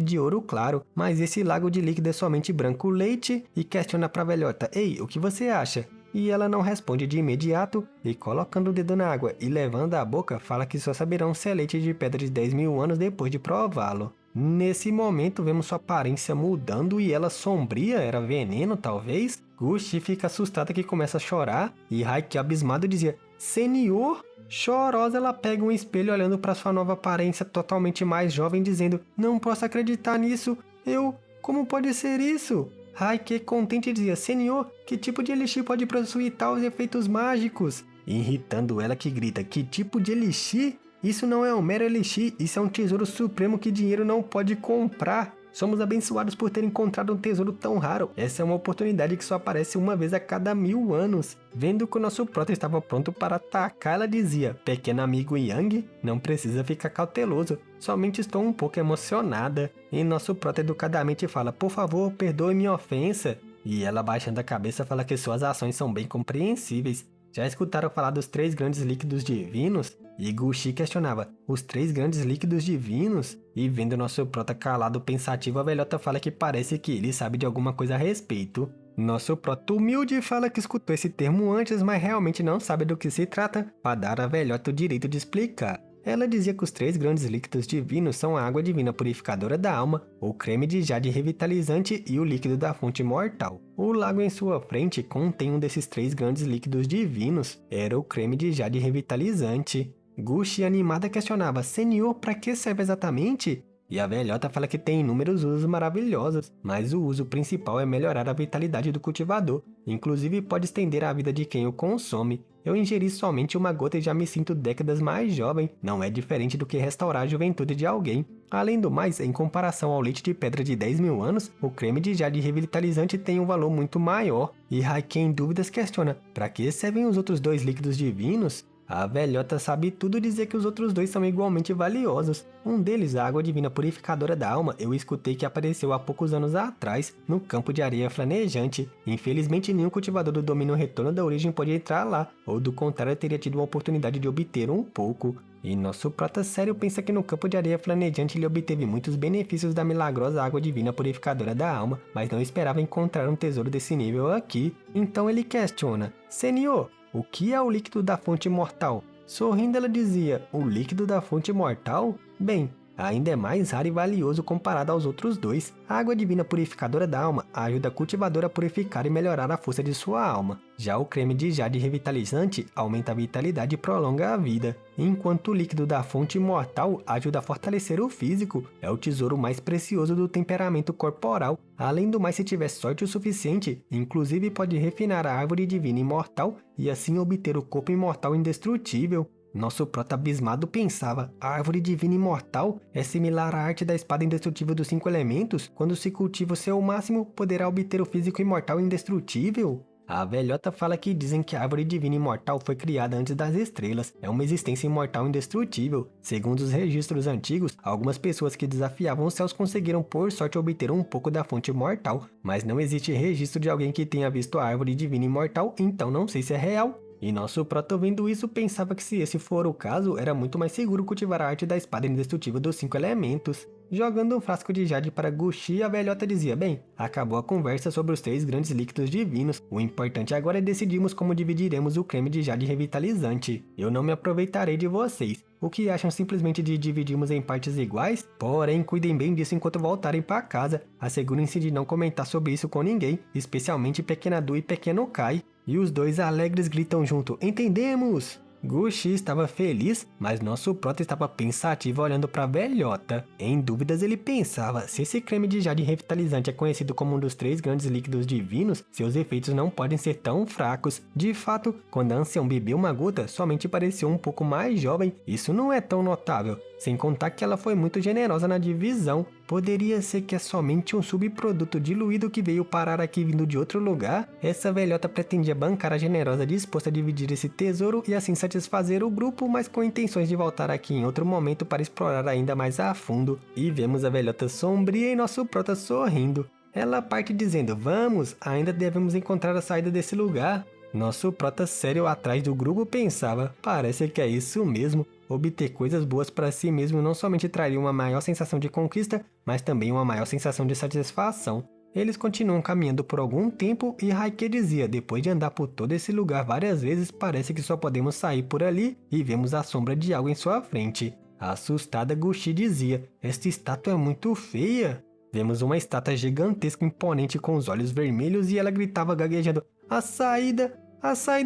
de ouro claro, mas esse lago de líquido é somente branco leite e questiona pra velhota, ei, o que você acha? E ela não responde de imediato e colocando o dedo na água e levando a boca fala que só saberão se é leite de pedra de 10.000 anos depois de prová-lo. Nesse momento vemos sua aparência mudando e ela sombria, era veneno talvez? Gussie fica assustada que começa a chorar e Haike abismado dizia, Senhor? Chorosa ela pega um espelho olhando para sua nova aparência totalmente mais jovem dizendo, não posso acreditar nisso, como pode ser isso? Haike contente dizia, Senhor, que tipo de elixir pode possuir tais efeitos mágicos? Irritando ela que grita, que tipo de elixir? Isso não é um mero elixir, isso é um tesouro supremo que dinheiro não pode comprar. Somos abençoados por ter encontrado um tesouro tão raro. Essa é uma oportunidade que só aparece uma vez a cada 1000 anos. Vendo que o nosso prota estava pronto para atacar, ela dizia, pequeno amigo Yang, não precisa ficar cauteloso. Somente estou um pouco emocionada. E nosso prota educadamente fala, por favor, perdoe minha ofensa. E ela baixando a cabeça fala que suas ações são bem compreensíveis. Já escutaram falar dos 3 grandes líquidos divinos? E Gussie questionava, os 3 grandes líquidos divinos? E vendo nosso prota calado pensativo, a velhota fala que parece que ele sabe de alguma coisa a respeito. Nosso prota humilde fala que escutou esse termo antes, mas realmente não sabe do que se trata, para dar à velhota o direito de explicar. Ela dizia que os 3 grandes líquidos divinos são a água divina purificadora da alma, o creme de jade revitalizante e o líquido da fonte mortal. O lago em sua frente contém um desses 3 grandes líquidos divinos, era o creme de jade revitalizante. Gussie animada questionava, Senhor, para que serve exatamente? E a velhota fala que tem inúmeros usos maravilhosos, mas o uso principal é melhorar a vitalidade do cultivador. Inclusive pode estender a vida de quem o consome. Eu ingeri somente uma gota e já me sinto décadas mais jovem. Não é diferente do que restaurar a juventude de alguém. Além do mais, em comparação ao leite de pedra de 10 mil anos, o creme de jade revitalizante tem um valor muito maior. E Raikê em dúvidas questiona, para que servem os outros dois líquidos divinos? A velhota sabe tudo dizer que os outros dois são igualmente valiosos. Um deles, a água divina purificadora da alma, eu escutei que apareceu há poucos anos atrás, no campo de areia flanejante. Infelizmente, nenhum cultivador do domínio retorno da origem pode entrar lá, ou do contrário teria tido uma oportunidade de obter um pouco. E nosso prota sério pensa que no campo de areia flanejante ele obteve muitos benefícios da milagrosa água divina purificadora da alma, mas não esperava encontrar um tesouro desse nível aqui. Então ele questiona, Senhor, o que é o líquido da fonte mortal? Sorrindo ela dizia, o líquido da fonte mortal? Bem, ainda é mais raro e valioso comparado aos outros dois. A água divina purificadora da alma ajuda a cultivadora a purificar e melhorar a força de sua alma. Já o creme de jade revitalizante aumenta a vitalidade e prolonga a vida. Enquanto o líquido da fonte mortal ajuda a fortalecer o físico, é o tesouro mais precioso do temperamento corporal. Além do mais, se tiver sorte o suficiente, inclusive pode refinar a árvore divina imortal e assim obter o corpo imortal indestrutível. Nosso prota abismado pensava, a árvore divina imortal é similar à arte da espada indestrutível dos 5 elementos? Quando se cultiva o seu máximo, poderá obter o físico imortal indestrutível? A velhota fala que dizem que a árvore divina imortal foi criada antes das estrelas, é uma existência imortal indestrutível. Segundo os registros antigos, algumas pessoas que desafiavam os céus conseguiram por sorte obter um pouco da fonte mortal, mas não existe registro de alguém que tenha visto a árvore divina imortal, então não sei se é real. E nosso proto vendo isso pensava que se esse for o caso, era muito mais seguro cultivar a arte da espada indestrutível dos 5 elementos. Jogando um frasco de jade para Guxi, a velhota dizia, bem, acabou a conversa sobre os 3 grandes líquidos divinos, o importante agora é decidirmos como dividiremos o creme de jade revitalizante. Eu não me aproveitarei de vocês. O que acham simplesmente de dividirmos em partes iguais? Porém, cuidem bem disso enquanto voltarem para casa. Assegurem-se de não comentar sobre isso com ninguém, especialmente Pequena Du e Pequeno Kai. E os dois alegres gritam junto, entendemos! Guxi estava feliz, mas nosso prota estava pensativo olhando para a velhota. Em dúvidas ele pensava, se esse creme de jade revitalizante é conhecido como um dos 3 grandes líquidos divinos, seus efeitos não podem ser tão fracos. De fato, quando a anciã bebeu uma gota, somente pareceu um pouco mais jovem, isso não é tão notável. Sem contar que ela foi muito generosa na divisão. Poderia ser que é somente um subproduto diluído que veio parar aqui vindo de outro lugar? Essa velhota pretendia bancar a generosa disposta a dividir esse tesouro e assim satisfazer o grupo, mas com intenções de voltar aqui em outro momento para explorar ainda mais a fundo. E vemos a velhota sombria e nosso prota sorrindo. Ela parte dizendo, vamos, ainda devemos encontrar a saída desse lugar. Nosso prota sério atrás do grupo pensava, parece que é isso mesmo. Obter coisas boas para si mesmo não somente traria uma maior sensação de conquista, mas também uma maior sensação de satisfação. Eles continuam caminhando por algum tempo e Raikê dizia, depois de andar por todo esse lugar várias vezes, parece que só podemos sair por ali e vemos a sombra de algo em sua frente. Assustada, Guxi dizia, esta estátua é muito feia. Vemos uma estátua gigantesca imponente com os olhos vermelhos e ela gritava gaguejando, a saída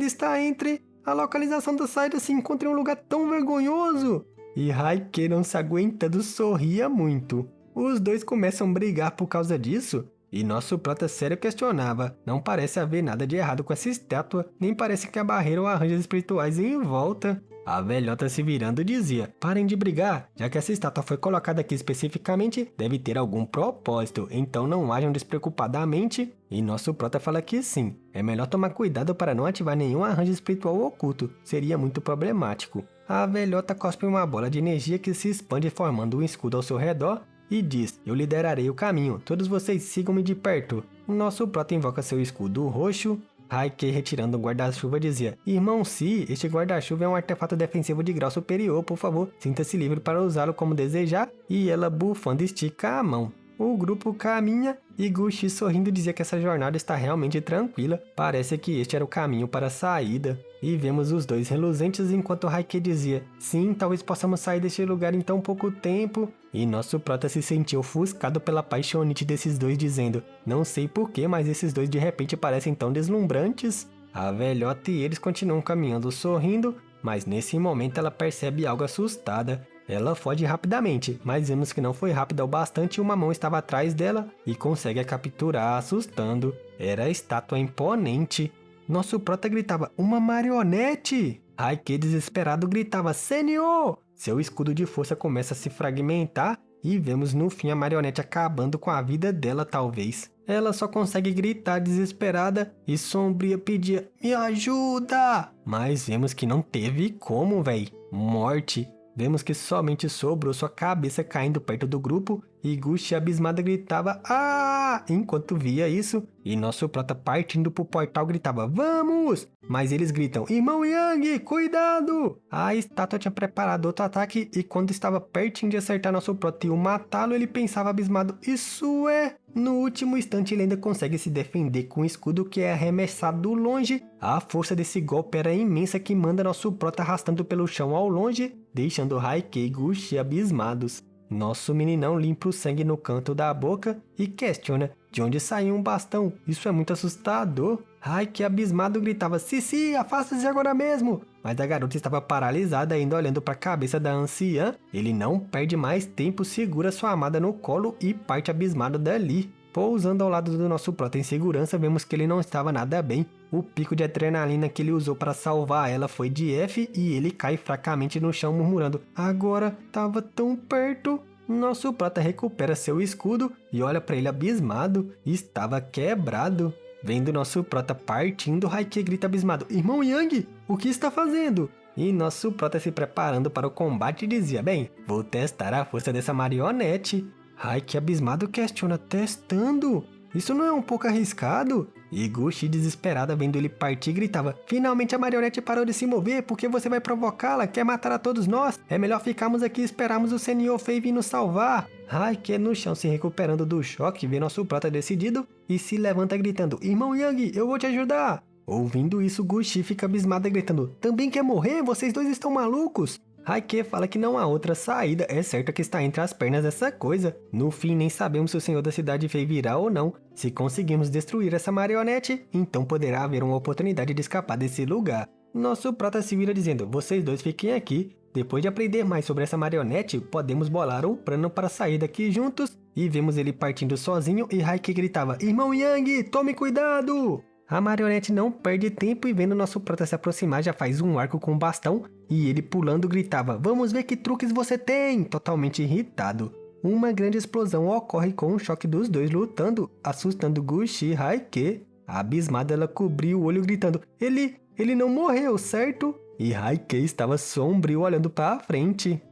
está entre... A localização da saída se encontra em um lugar tão vergonhoso. E Raikê, não se aguentando, sorria muito. Os dois começam a brigar por causa disso. E nosso prota sério questionava. Não parece haver nada de errado com essa estátua. Nem parece que a barreira ou arranjos espirituais em volta. A velhota se virando dizia, parem de brigar, já que essa estátua foi colocada aqui especificamente, deve ter algum propósito, então não ajam despreocupadamente. E nosso prota fala que sim, é melhor tomar cuidado para não ativar nenhum arranjo espiritual oculto, seria muito problemático. A velhota cospe uma bola de energia que se expande formando um escudo ao seu redor e diz, eu liderarei o caminho, todos vocês sigam-me de perto. Nosso prota invoca seu escudo roxo. Raikê, retirando o guarda-chuva, dizia, irmão Si, este guarda-chuva é um artefato defensivo de grau superior, por favor, sinta-se livre para usá-lo como desejar. E ela, bufando, estica a mão. O grupo caminha e Guxi, sorrindo, dizia que essa jornada está realmente tranquila. Parece que este era o caminho para a saída. E vemos os dois reluzentes enquanto Raikê dizia, sim, talvez possamos sair deste lugar em tão pouco tempo. E nosso prota se sentiu ofuscado pela paixonite desses dois, dizendo, não sei porquê, mas esses dois de repente parecem tão deslumbrantes. A velhota e eles continuam caminhando sorrindo, mas nesse momento ela percebe algo assustada. Ela foge rapidamente, mas vemos que não foi rápida o bastante e uma mão estava atrás dela e consegue a capturar, assustando. Era a estátua imponente. Nosso prota gritava, uma marionete! Raikê desesperado gritava, Senhor! Seu escudo de força começa a se fragmentar e vemos no fim a marionete acabando com a vida dela talvez. Ela só consegue gritar desesperada e Sombria pedia, me ajuda! Mas vemos que não teve como, véi. Morte. Vemos que somente sobrou sua cabeça caindo perto do grupo e Gushi abismada gritava ah! Enquanto via isso, e nosso prota partindo pro portal gritava vamos! Mas eles gritam, irmão Yang, cuidado! A estátua tinha preparado outro ataque e quando estava pertinho de acertar nosso prota e o matá-lo, ele pensava abismado, isso é... No último instante ele ainda consegue se defender com um escudo que é arremessado longe. A força desse golpe era imensa que manda nosso prota arrastando pelo chão ao longe, deixando Raikê e Gushi abismados. Nosso meninão limpa o sangue no canto da boca e questiona de onde saiu um bastão. Isso é muito assustador. Raikê abismado gritava, Cici, afasta-se agora mesmo! Mas a garota estava paralisada ainda olhando para a cabeça da anciã. Ele não perde mais tempo, segura sua amada no colo e parte abismado dali. Pousando ao lado do nosso prota em segurança, vemos que ele não estava nada bem. O pico de adrenalina que ele usou para salvar ela foi de F e ele cai fracamente no chão murmurando, agora estava tão perto. Nosso prota recupera seu escudo e olha para ele abismado, estava quebrado. Vendo nosso prota partindo, Raikê grita abismado, irmão Yang, o que está fazendo? E nosso prota se preparando para o combate dizia, bem, vou testar a força dessa marionete. Raikê abismado questiona, testando? Isso não é um pouco arriscado? E Gushi desesperada vendo ele partir gritava, finalmente a marionete parou de se mover, porque você vai provocá-la, quer matar a todos nós? É melhor ficarmos aqui e esperarmos o Senhor Fei vir nos salvar. Raikê no chão se recuperando do choque, vê nosso prota decidido e se levanta gritando, irmão Yang, eu vou te ajudar. Ouvindo isso, Gushi fica abismada gritando, também quer morrer? Vocês dois estão malucos? Raikê fala que não há outra saída, é certo que está entre as pernas essa coisa. No fim, nem sabemos se o senhor da cidade Fei virá ou não. Se conseguirmos destruir essa marionete, então poderá haver uma oportunidade de escapar desse lugar. Nosso prota se vira dizendo, vocês dois fiquem aqui. Depois de aprender mais sobre essa marionete, podemos bolar um plano para sair daqui juntos. E vemos ele partindo sozinho e Raikê gritava, irmão Yang, tome cuidado! A marionete não perde tempo e vendo nosso prota se aproximar já faz um arco com bastão e ele pulando gritava, vamos ver que truques você tem, totalmente irritado. Uma grande explosão ocorre com o choque dos dois lutando, assustando Gushi e Raikê. Abismada ela cobriu o olho gritando, ele não morreu, certo? E Raikê estava sombrio olhando para a frente.